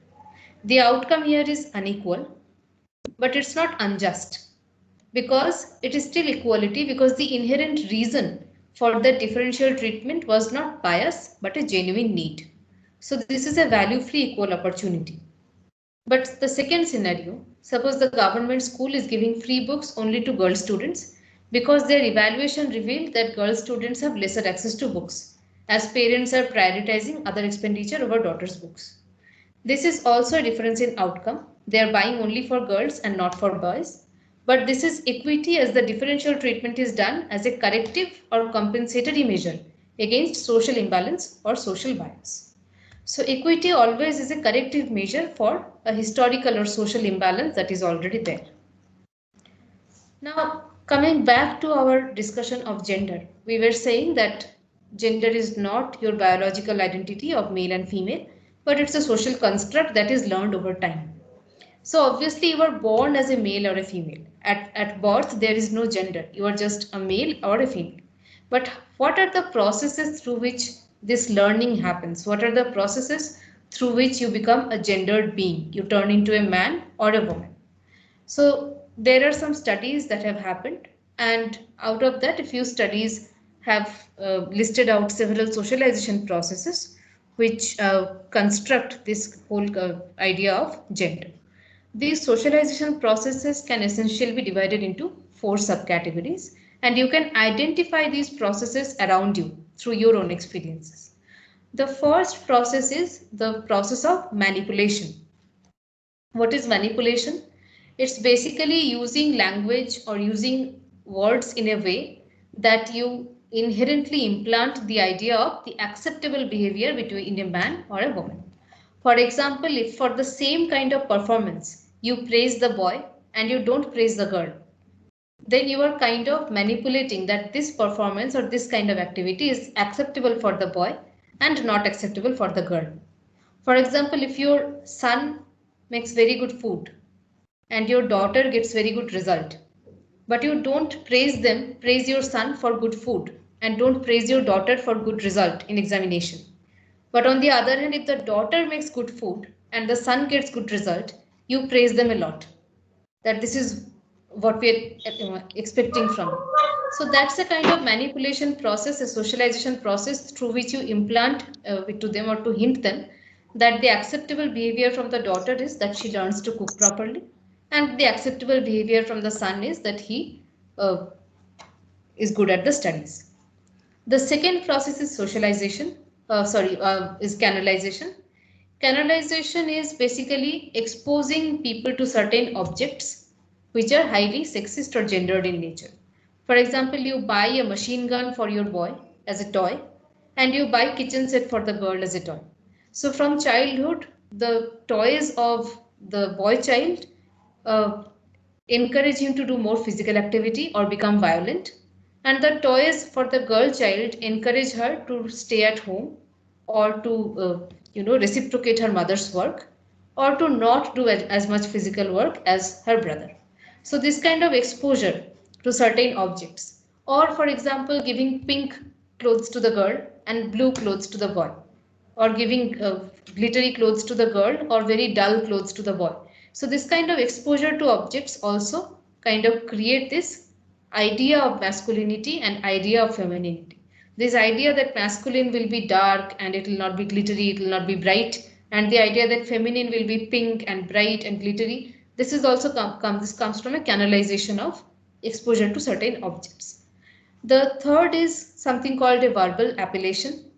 The outcome here is unequal, but it's not unjust, because it is still equality, because the inherent reason for the differential treatment was not bias but a genuine need. So this is a value-free equal opportunity. But the second scenario, suppose the government school is giving free books only to girl students because their evaluation revealed that girl students have lesser access to books, as parents are prioritizing other expenditure over daughters' books. This is also a difference in outcome. They are buying only for girls and not for boys. But this is equity, as the differential treatment is done as a corrective or compensatory measure against social imbalance or social bias. So equity always is a corrective measure for a historical or social imbalance that is already there. Now, coming back to our discussion of gender, we were saying that gender is not your biological identity of male and female, but it's a social construct that is learned over time. So obviously you are born as a male or a female. At birth, there is no gender. You are just a male or a female. But what are the processes through which this learning happens? What are the processes through which you become a gendered being? You turn into a man or a woman. So there are some studies that have happened, and out of that, a few studies have listed out several socialization processes which construct this whole idea of gender. These socialization processes can essentially be divided into 4 subcategories, and you can identify these processes around you through your own experiences. The first process is the process of manipulation. What is manipulation? It's basically using language or using words in a way that you inherently implant the idea of the acceptable behavior between a man or a woman. For example, if for the same kind of performance, you praise the boy and you don't praise the girl, then you are kind of manipulating that this performance or this kind of activity is acceptable for the boy and not acceptable for the girl. For example, if your son makes very good food and your daughter gets very good result, but you don't praise your son for good food and don't praise your daughter for good result in examination. But on the other hand, if the daughter makes good food and the son gets good result, you praise them a lot. That this is what we are expecting from you. So that's a kind of manipulation process, a socialization process through which you implant to them or to hint them that the acceptable behavior from the daughter is that she learns to cook properly, and the acceptable behavior from the son is that he is good at the studies. The second process is socialization. Is canalization. Canalization is basically exposing people to certain objects which are highly sexist or gendered in nature. For example, you buy a machine gun for your boy as a toy, and you buy kitchen set for the girl as a toy. So from childhood, the toys of the boy child encourage him to do more physical activity or become violent, and the toys for the girl child encourage her to stay at home or to reciprocate her mother's work or to not do as much physical work as her brother. So this kind of exposure to certain objects, or for example, giving pink clothes to the girl and blue clothes to the boy, or giving glittery clothes to the girl or very dull clothes to the boy. So this kind of exposure to objects also kind of create this idea of masculinity and idea of femininity. This idea that masculine will be dark and it will not be glittery, it will not be bright, and the idea that feminine will be pink and bright and glittery. This is also this comes from a canalization of exposure to certain objects. The third is something called a verbal appellation.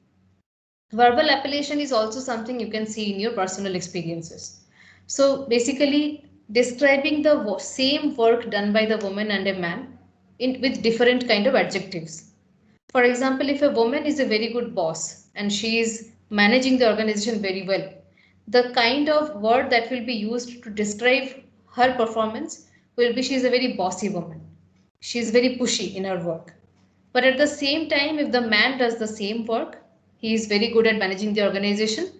Verbal appellation is also something you can see in your personal experiences. So basically describing the same work done by the woman and a man with different kind of adjectives. For example, if a woman is a very good boss and she is managing the organization very well, the kind of word that will be used to describe her performance will be she is a very bossy woman. She is very pushy in her work. But at the same time, if the man does the same work, he is very good at managing the organization,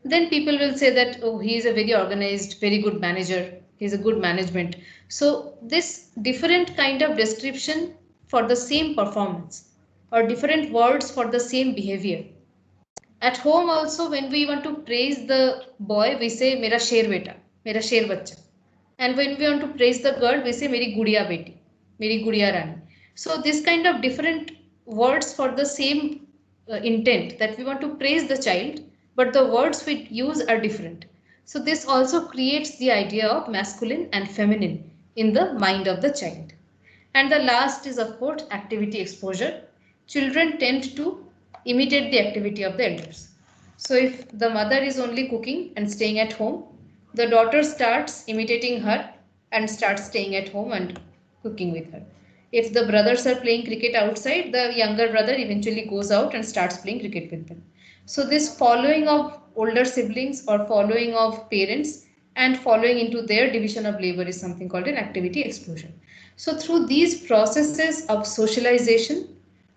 then people will say that, oh, he is a very organized, very good manager. He's a good management. So this different kind of description for the same performance or different words for the same behavior. At home also, when we want to praise the boy, we say, Mera sher beta, Mera sher bacha. And when we want to praise the girl, we say, Meri gudiya beti, Meri gudiya rani. So this kind of different words for the same intent, that we want to praise the child, but the words we use are different. So this also creates the idea of masculine and feminine in the mind of the child. And the last is, of course, activity exposure. Children tend to imitate the activity of the elders. So if the mother is only cooking and staying at home, the daughter starts imitating her and starts staying at home and cooking with her. If the brothers are playing cricket outside, the younger brother eventually goes out and starts playing cricket with them. So this following of older siblings or following of parents and following into their division of labor is something called an activity exposure. So through these processes of socialization,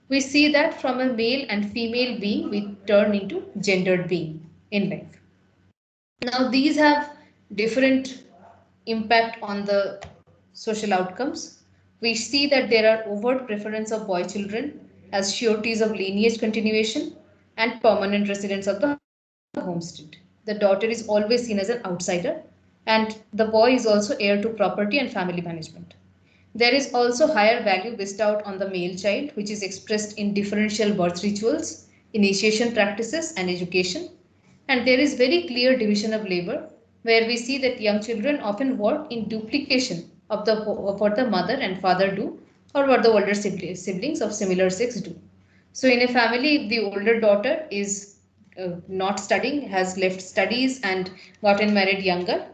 we see that from a male and female being, we turn into gendered being in life. Now these have different impact on the social outcomes. We see that there are overt preference of boy children as sureties of lineage continuation and permanent residents of the homestead. The daughter is always seen as an outsider, and the boy is also heir to property and family management. There is also higher value bestowed on the male child, which is expressed in differential birth rituals, initiation practices, and education. And there is very clear division of labor, where we see that young children often work in duplication of what the mother and father do, or what the older siblings of similar sex do. So in a family, if the older daughter is not studying, has left studies and gotten married younger,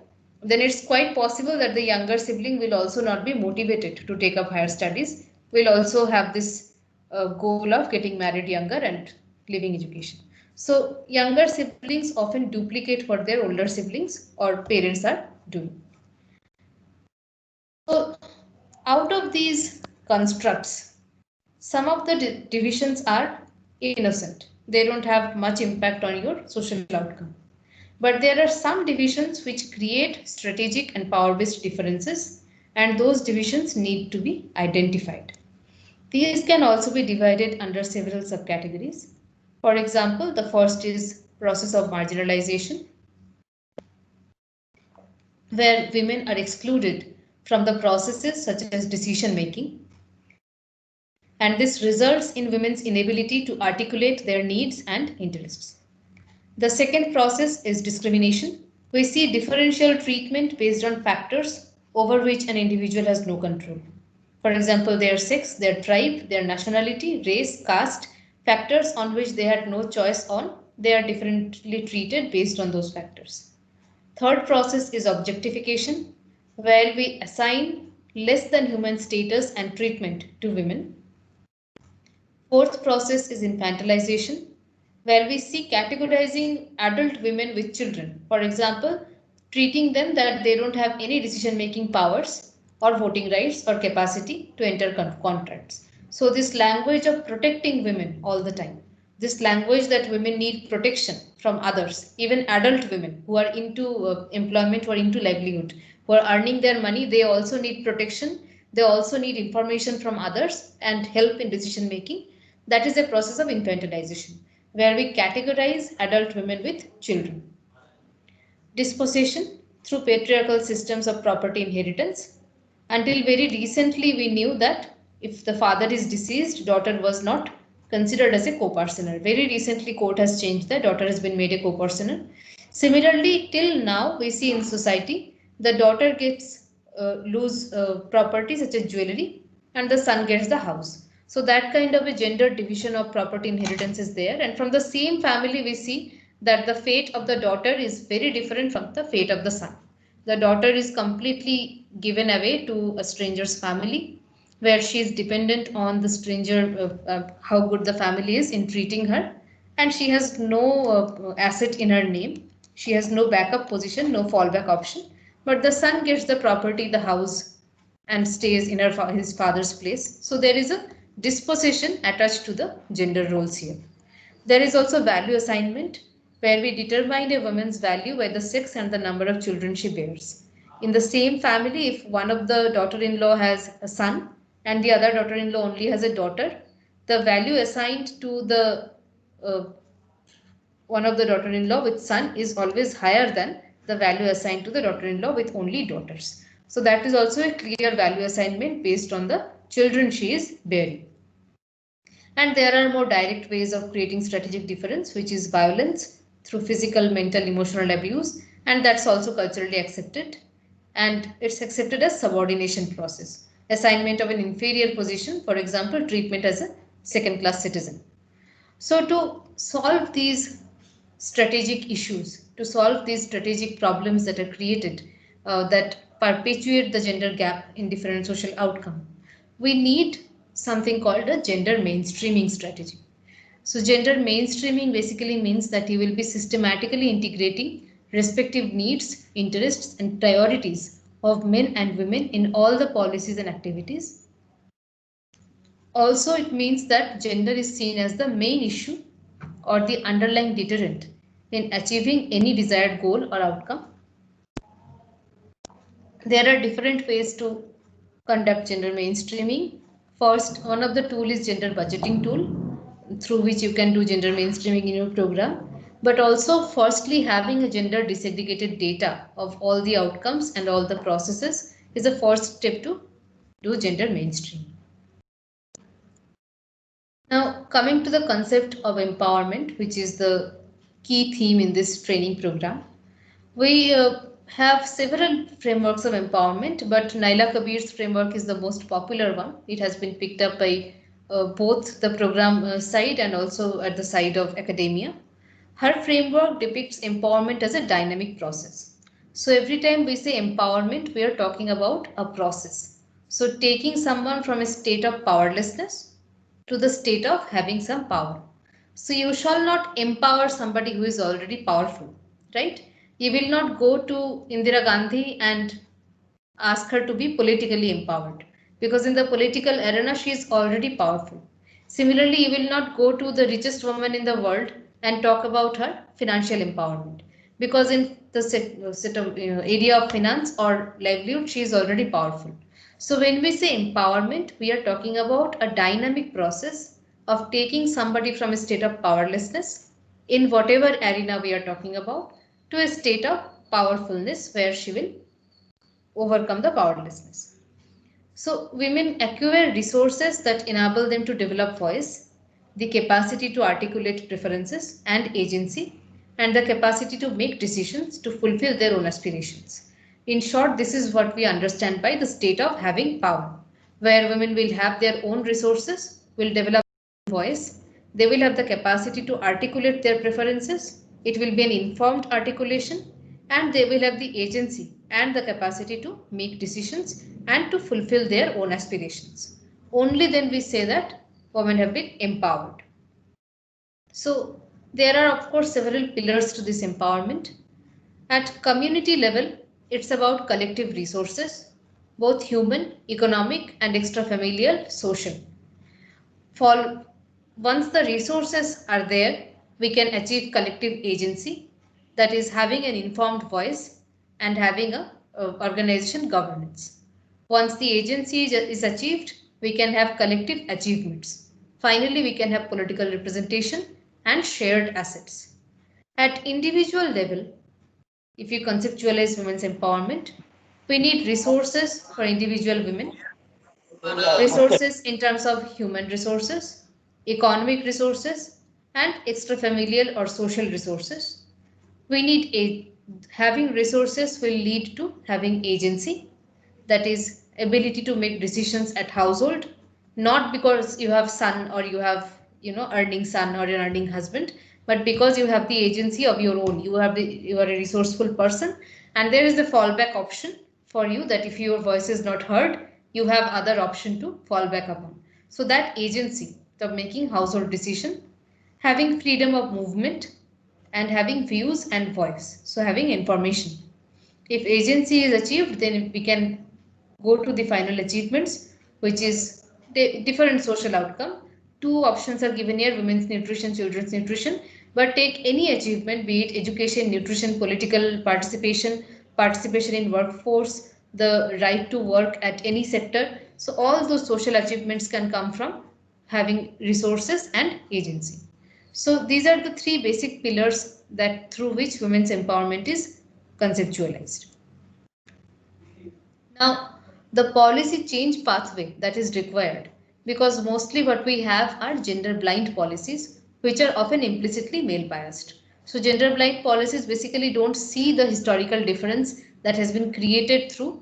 then it's quite possible that the younger sibling will also not be motivated to take up higher studies, will also have this goal of getting married younger and leaving education. So younger siblings often duplicate what their older siblings or parents are doing. So out of these constructs, some of the divisions are innocent. They don't have much impact on your social outcome. But there are some divisions which create strategic and power-based differences, and those divisions need to be identified. These can also be divided under several subcategories. For example, the first is process of marginalization, where women are excluded from the processes such as decision making. And this results in women's inability to articulate their needs and interests. The second process is discrimination. We see differential treatment based on factors over which an individual has no control. For example, their sex, their tribe, their nationality, race, caste, factors on which they had no choice on, they are differently treated based on those factors. Third process is objectification, where we assign less than human status and treatment to women. Fourth process is infantilization, where we see categorizing adult women with children. For example, treating them that they don't have any decision-making powers or voting rights or capacity to enter contracts. So this language of protecting women all the time, this language that women need protection from others, even adult women who are into employment or into livelihood, who are earning their money, they also need protection. They also need information from others and help in decision making. That is a process of infantilization, where we categorize adult women with children. Dispossession through patriarchal systems of property inheritance. Until very recently, we knew that if the father is deceased, daughter was not considered as a co-parsoner. Very recently, court has changed that. Daughter has been made a co-parsoner. Similarly, till now, we see in society, the daughter gets lose property such as jewelry and the son gets the house. So that kind of a gender division of property inheritance is there. And from the same family, we see that the fate of the daughter is very different from the fate of the son. The daughter is completely given away to a stranger's family, where she is dependent on the stranger, how good the family is in treating her, and she has no asset in her name. She has no backup position, no fallback option. But the son gets the property, the house, and stays in his father's place. So there is a dispossession attached to the gender roles here. There is also value assignment, where we determine a woman's value by the sex and the number of children she bears. In the same family, if one of the daughter-in-law has a son and the other daughter-in-law only has a daughter, the value assigned to the one of the daughter-in-law with son is always higher than the value assigned to the daughter-in-law with only daughters. So that is also a clear value assignment based on the children she is bearing. And there are more direct ways of creating strategic difference, which is violence through physical, mental, emotional abuse, and that's also culturally accepted. And it's accepted as subordination process, assignment of an inferior position, for example, treatment as a second-class citizen. So to solve these strategic issues, to solve these strategic problems that are created, that perpetuate the gender gap in different social outcomes, we need something called a gender mainstreaming strategy. So gender mainstreaming basically means that you will be systematically integrating respective needs, interests, and priorities of men and women in all the policies and activities. Also, it means that gender is seen as the main issue or the underlying deterrent in achieving any desired goal or outcome. There are different ways to conduct gender mainstreaming. First, one of the tool is gender budgeting tool, through which you can do gender mainstreaming in your program. But also, firstly, having a gender disaggregated data of all the outcomes and all the processes is the first step to do gender mainstream. Now, coming to the concept of empowerment, which is the key theme in this training program, we have several frameworks of empowerment, but Naila Kabir's framework is the most popular one. It has been picked up by both the program side and also at the side of academia. Her framework depicts empowerment as a dynamic process. So every time we say empowerment, we are talking about a process. So taking someone from a state of powerlessness to the state of having some power. So you shall not empower somebody who is already powerful, right? You will not go to Indira Gandhi and ask her to be politically empowered, because in the political arena she is already powerful. Similarly, you will not go to the richest woman in the world and talk about her financial empowerment, because in the area of finance or livelihood she is already powerful. So when we say empowerment, we are talking about a dynamic process of taking somebody from a state of powerlessness in whatever arena we are talking about to a state of powerfulness where she will overcome the powerlessness. So women acquire resources that enable them to develop voice, the capacity to articulate preferences and agency, and the capacity to make decisions to fulfill their own aspirations. In short, this is what we understand by the state of having power, where women will have their own resources, will develop voice, they will have the capacity to articulate their preferences, it will be an informed articulation, and they will have the agency and the capacity to make decisions and to fulfill their own aspirations. Only then we say that women have been empowered. So there are of course several pillars to this empowerment. At community level, it's about collective resources, both human, economic, and extrafamilial, social. For Once the resources are there, we can achieve collective agency, that is having an informed voice and having a organization governance. Once the agency is achieved, we can have collective achievements. Finally, we can have political representation and shared assets. At individual level, if you conceptualize women's empowerment, we need resources for individual women, resources in terms of human resources, economic resources, and extrafamilial or social resources. We need having resources will lead to having agency, that is ability to make decisions at household, not because you have son or you have earning son or an earning husband, but because you have the agency of your own. You are a resourceful person, and there is the fallback option for you, that if your voice is not heard, you have other option to fall back upon. So that agency of making household decision, having freedom of movement, and having views and voice, so having information. If agency is achieved, then we can go to the final achievements, which is the different social outcome. Two options are given here: women's nutrition, children's nutrition. But take any achievement, be it education, nutrition, political participation, participation in workforce, the right to work at any sector. So all those social achievements can come from having resources and agency. So these are the three basic pillars that through which women's empowerment is conceptualized. Now, the policy change pathway that is required, because mostly what we have are gender blind policies, which are often implicitly male biased. So gender blind policies basically don't see the historical difference that has been created through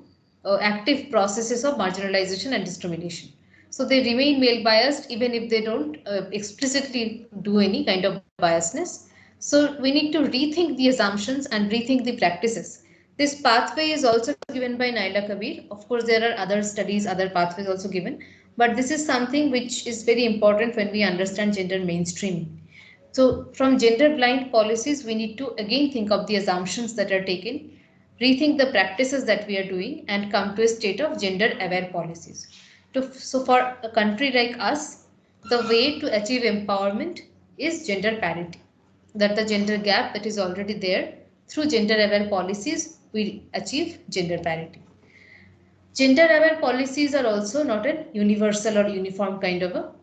active processes of marginalization and discrimination. So they remain male biased even if they don't explicitly do any kind of biasness. So we need to rethink the assumptions and rethink the practices. This pathway is also given by Naila Kabir. Of course, there are other studies, other pathways also given, but this is something which is very important when we understand gender mainstreaming. So from gender blind policies, we need to again think of the assumptions that are taken, rethink the practices that we are doing, and come to a state of gender aware policies. So for a country like us, the way to achieve empowerment is gender parity, that the gender gap that is already there, through gender aware policies, we achieve gender parity. Gender aware policies are also not a universal or uniform kind of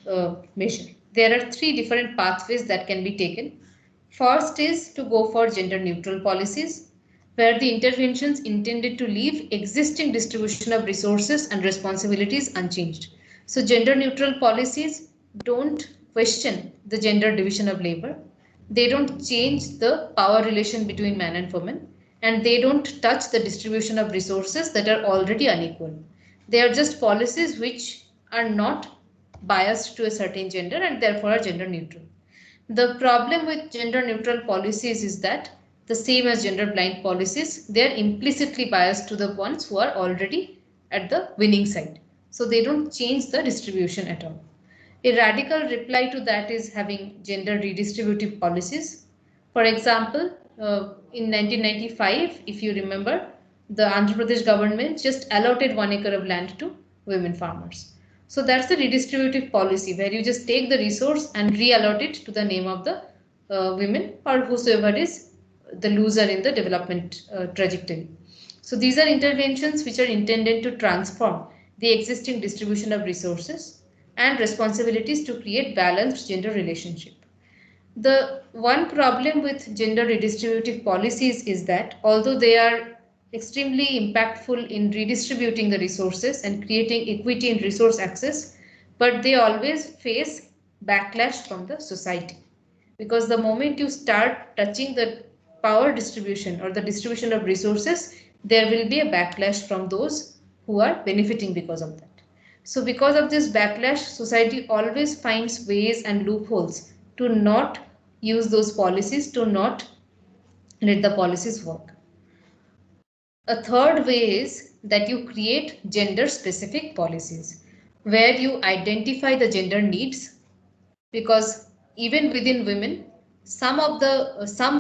a measure. There are three different pathways that can be taken. First is to go for gender neutral policies, where the interventions intended to leave existing distribution of resources and responsibilities unchanged. So gender neutral policies don't question the gender division of labor. They don't change the power relation between man and woman, and they don't touch the distribution of resources that are already unequal. They are just policies which are not biased to a certain gender and therefore are gender neutral. The problem with gender neutral policies is that, the same as gender blind policies, they are implicitly biased to the ones who are already at the winning side. So they don't change the distribution at all. A radical reply to that is having gender redistributive policies. For example, in 1995, if you remember, the Andhra Pradesh government just allotted 1 acre of land to women farmers. So that's the redistributive policy, where you just take the resource and reallot it to the name of the women or whosoever is the loser in the development trajectory. So these are interventions which are intended to transform the existing distribution of resources and responsibilities to create balanced gender relationship. The one problem with gender redistributive policies is that, although they are extremely impactful in redistributing the resources and creating equity in resource access, but they always face backlash from the society. Because the moment you start touching the power distribution or the distribution of resources, there will be a backlash from those who are benefiting because of that. So because of this backlash, society always finds ways and loopholes to not use those policies, to not let the policies work. A third way is that you create gender specific policies where you identify the gender needs, because even within women, some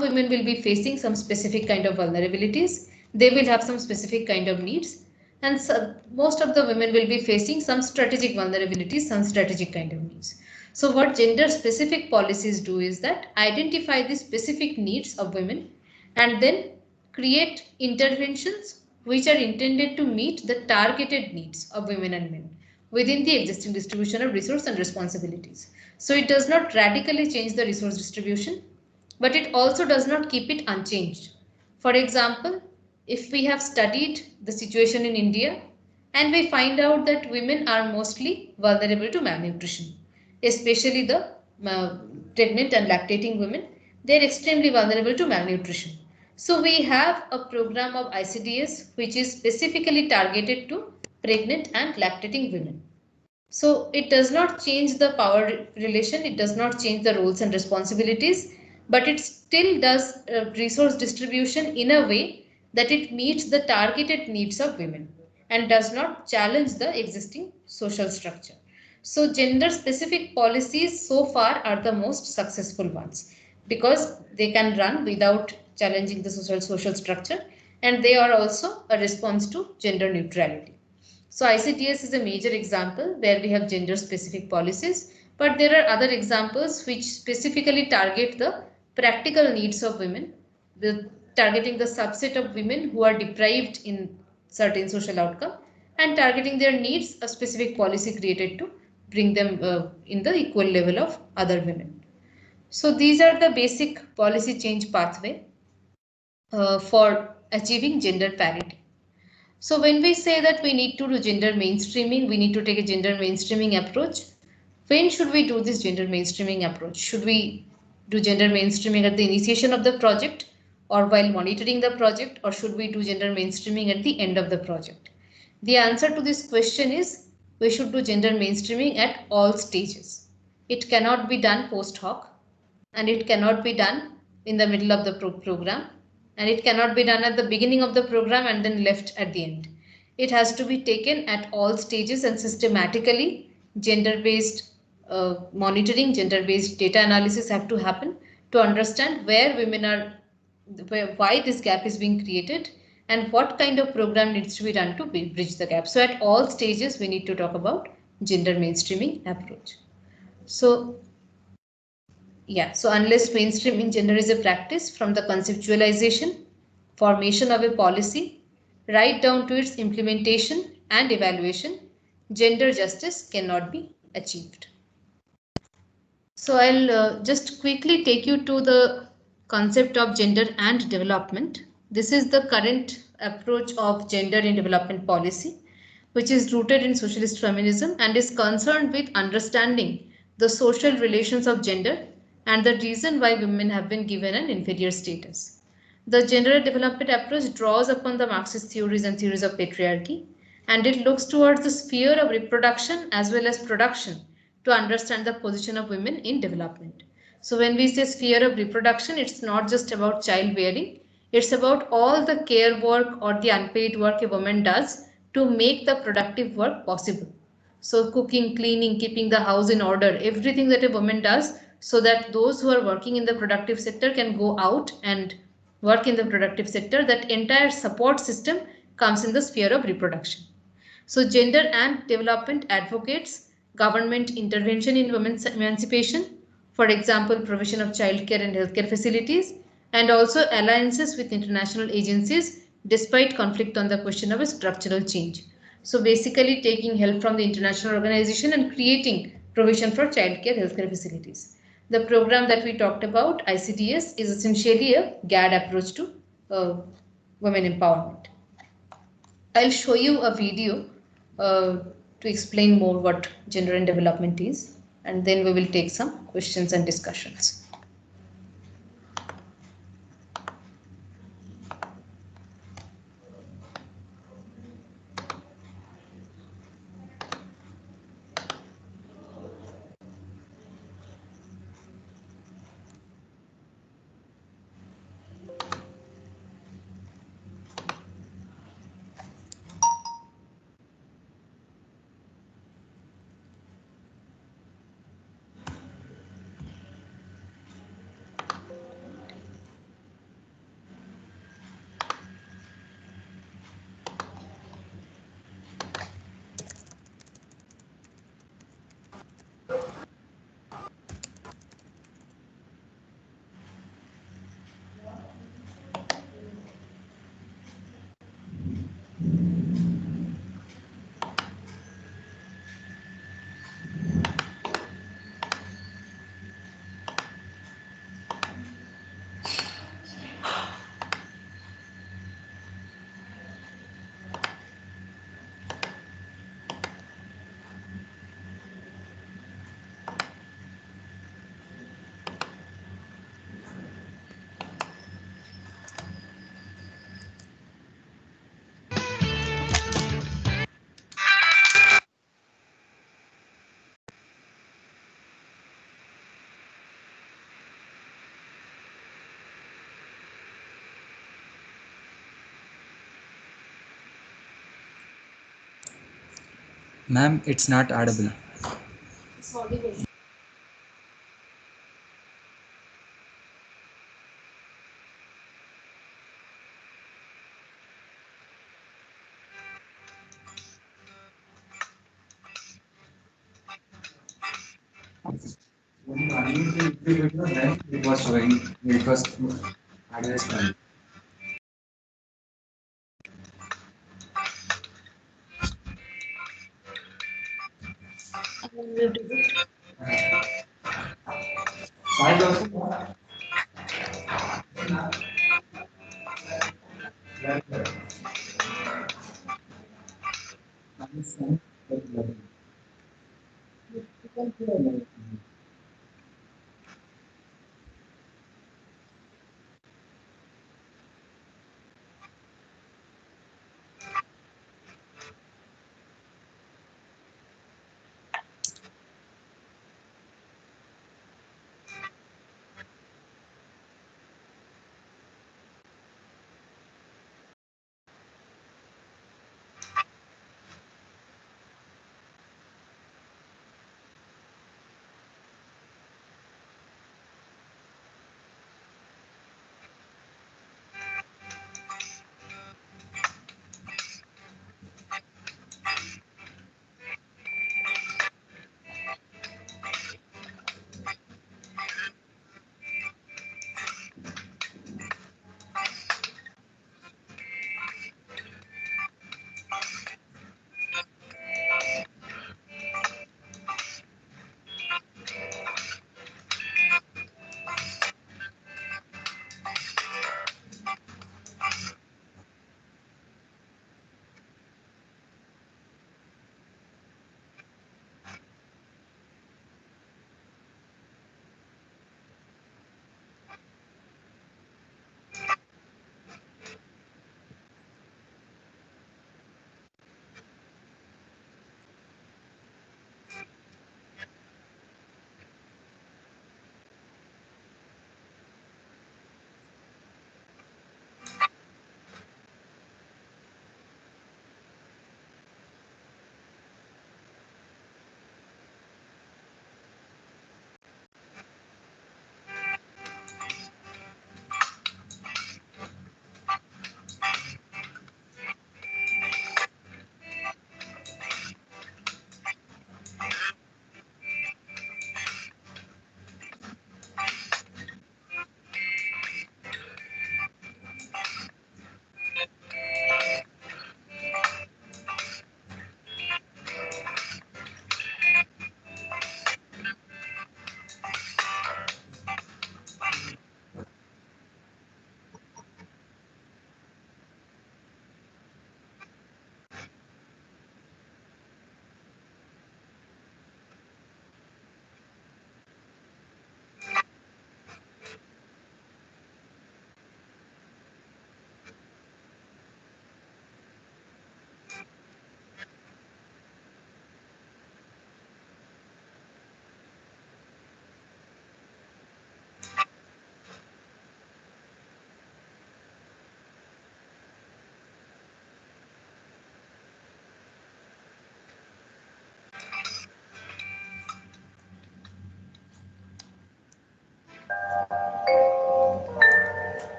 women will be facing some specific kind of vulnerabilities. They will have some specific kind of needs, and so most of the women will be facing some strategic vulnerabilities, some strategic kind of needs. So what gender specific policies do is that identify the specific needs of women and then create interventions which are intended to meet the targeted needs of women and men within the existing distribution of resource and responsibilities. So it does not radically change the resource distribution, but it also does not keep it unchanged. For example, if we have studied the situation in India and we find out that women are mostly vulnerable to malnutrition, especially the pregnant and lactating women, they are extremely vulnerable to malnutrition. So we have a program of ICDS which is specifically targeted to pregnant and lactating women. So it does not change the power relation, it does not change the roles and responsibilities, but it still does resource distribution in a way that it meets the targeted needs of women and does not challenge the existing social structure. So gender specific policies so far are the most successful ones because they can run without challenging the social structure, and they are also a response to gender neutrality. So ICTS is a major example where we have gender specific policies, but there are other examples which specifically target the practical needs of women, targeting the subset of women who are deprived in certain social outcome and targeting their needs, a specific policy created to bring them in the equal level of other women. So these are the basic policy change pathway for achieving gender parity. So when we say that we need to do gender mainstreaming, we need to take a gender mainstreaming approach. When should we do this gender mainstreaming approach? Should we do gender mainstreaming at the initiation of the project or while monitoring the project, or should we do gender mainstreaming at the end of the project? The answer to this question is we should do gender mainstreaming at all stages. It cannot be done post hoc and it cannot be done in the middle of the program. And it cannot be done at the beginning of the program and then left at the end. It has to be taken at all stages and systematically. Gender-based monitoring, gender-based data analysis have to happen to understand where women are, why this gap is being created and what kind of program needs to be done to bridge the gap. So at all stages, we need to talk about gender mainstreaming approach. So yeah, so unless mainstreaming gender is a practice from the conceptualization, formation of a policy, right down to its implementation and evaluation, gender justice cannot be achieved. So I'll just quickly take you to the concept of gender and development. This is the current approach of gender in development policy, which is rooted in socialist feminism and is concerned with understanding the social relations of gender and the reason why women have been given an inferior status. The gender development approach draws upon the Marxist theories and theories of patriarchy, and it looks towards the sphere of reproduction as well as production to understand the position of women in development. So when we say sphere of reproduction, it's not just about childbearing, it's about all the care work or the unpaid work a woman does to make the productive work possible. So cooking, cleaning, keeping the house in order, everything that a woman does so that those who are working in the productive sector can go out and work in the productive sector, that entire support system comes in the sphere of reproduction. So gender and development advocates government intervention in women's emancipation, for example, provision of childcare and healthcare facilities, and also alliances with international agencies despite conflict on the question of a structural change. So basically taking help from the international organization and creating provision for childcare healthcare facilities. The program that we talked about, ICDS, is essentially a GAD approach to women empowerment. I'll show you a video to explain more what gender and development is, and then we will take some questions and discussions. Ma'am, it's not audible. It's audible. When unmuted video, then it was showing, it was advertisement. Side also.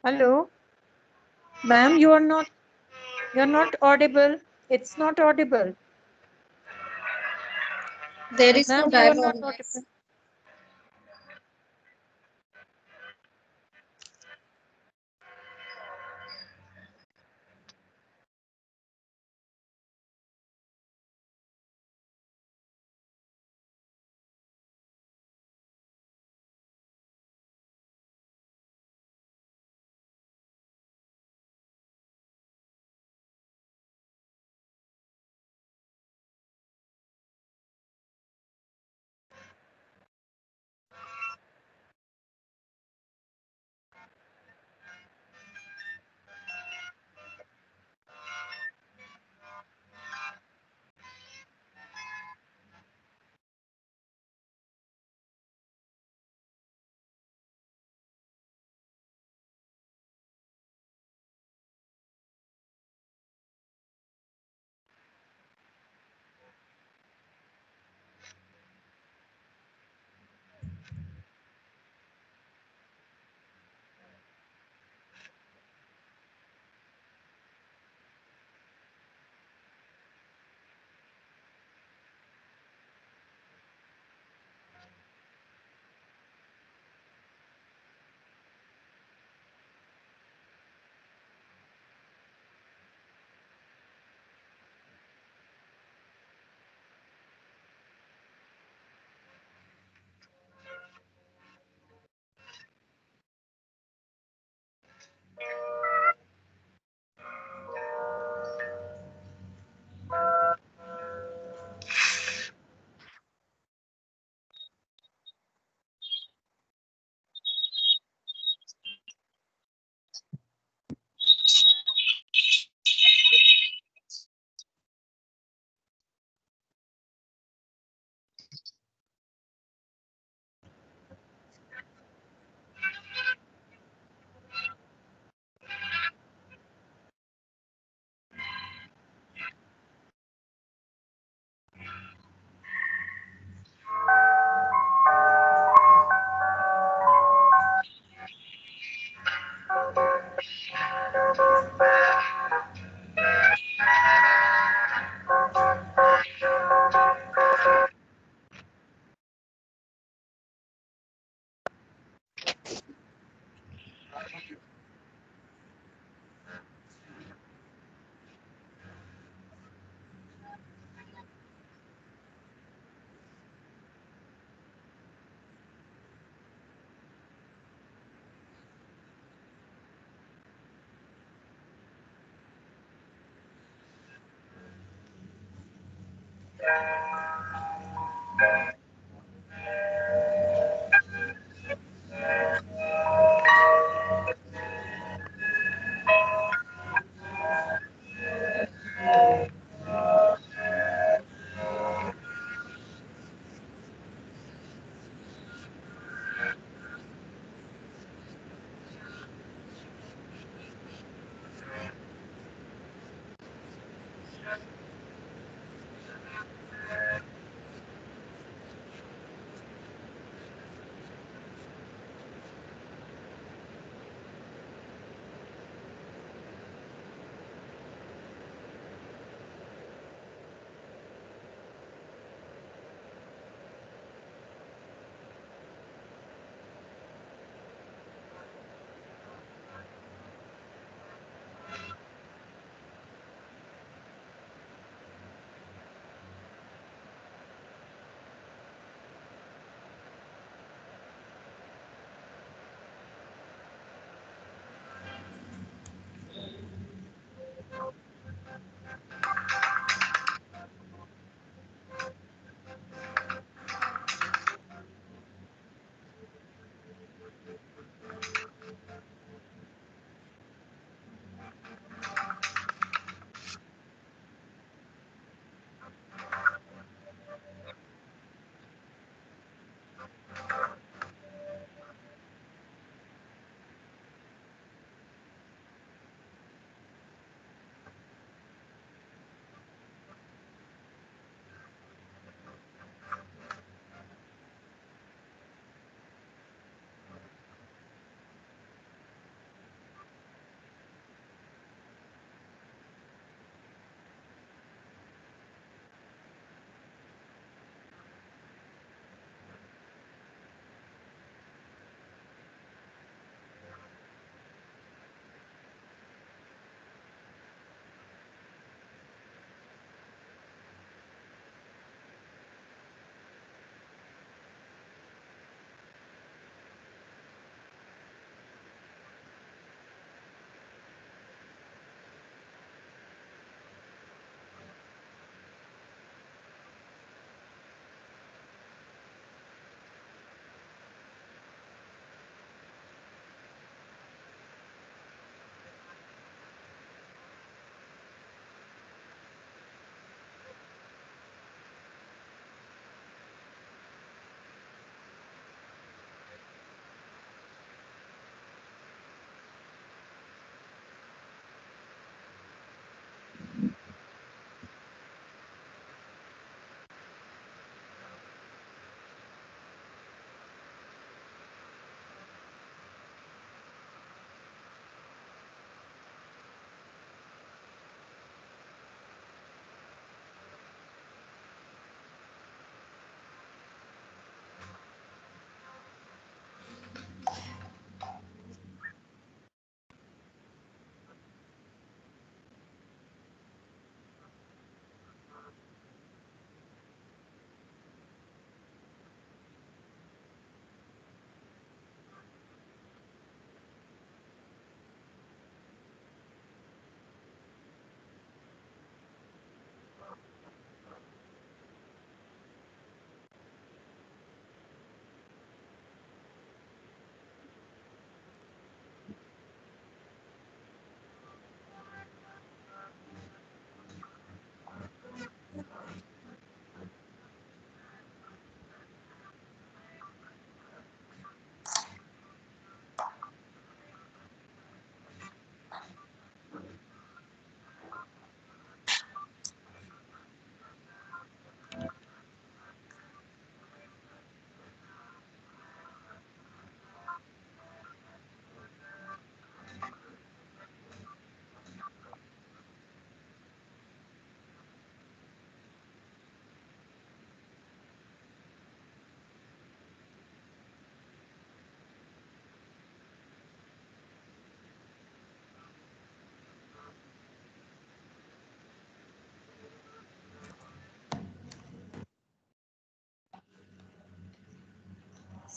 Hello, ma'am, you're not audible. It's not audible. There is no Ma'am, you are not dialogue. audible.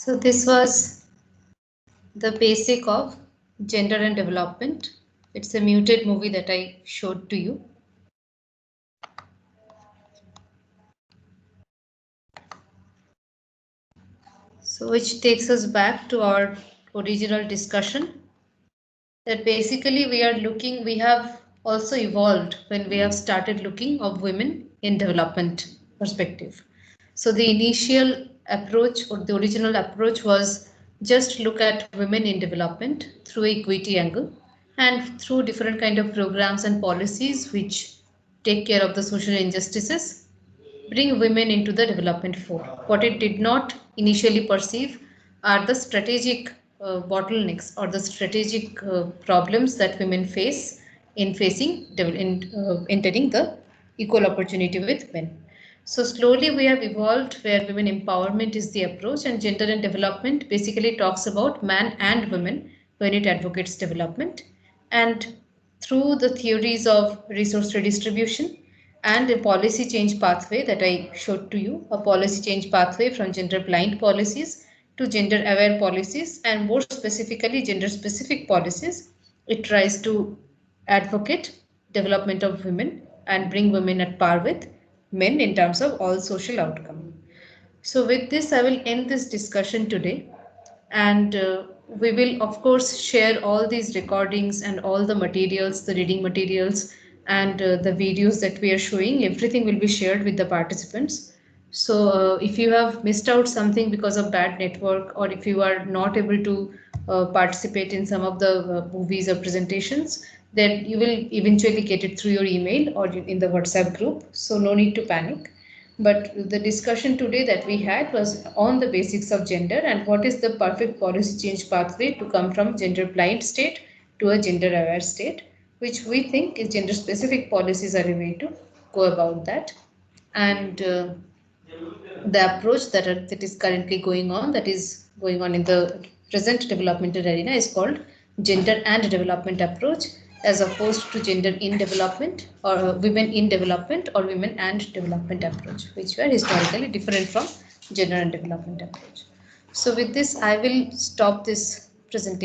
So this was the basic of gender and development. It's a muted movie that I showed to you. So which takes us back to our original discussion, that basically we have also evolved when we have started looking of women in development perspective. So the initial approach or the original approach was just look at women in development through equity angle and through different kind of programs and policies which take care of the social injustices, bring women into the development fore. What it did not initially perceive are the strategic bottlenecks or the strategic problems that women face in entering the equal opportunity with men. So slowly we have evolved where women empowerment is the approach, and gender and development basically talks about man and women when it advocates development. And through the theories of resource redistribution and a policy change pathway that I showed to you, a policy change pathway from gender blind policies to gender aware policies, and more specifically gender specific policies, it tries to advocate development of women and bring women at par with men in terms of all social outcome. So with this, I will end this discussion today, and we will of course share all these recordings and all the materials, the reading materials and the videos that we are showing. Everything will be shared with the participants. So if you have missed out something because of bad network, or if you are not able to participate in some of the movies or presentations, then you will eventually get it through your email or in the WhatsApp group. So no need to panic. But the discussion today that we had was on the basics of gender and what is the perfect policy change pathway to come from gender blind state to a gender aware state, which we think is gender specific policies are a way to go about that. And the approach that is currently going on in the present developmental arena is called gender and development approach, as opposed to gender in development or women in development or women and development approach, which were historically different from gender and development approach. So with this, I will stop this presentation.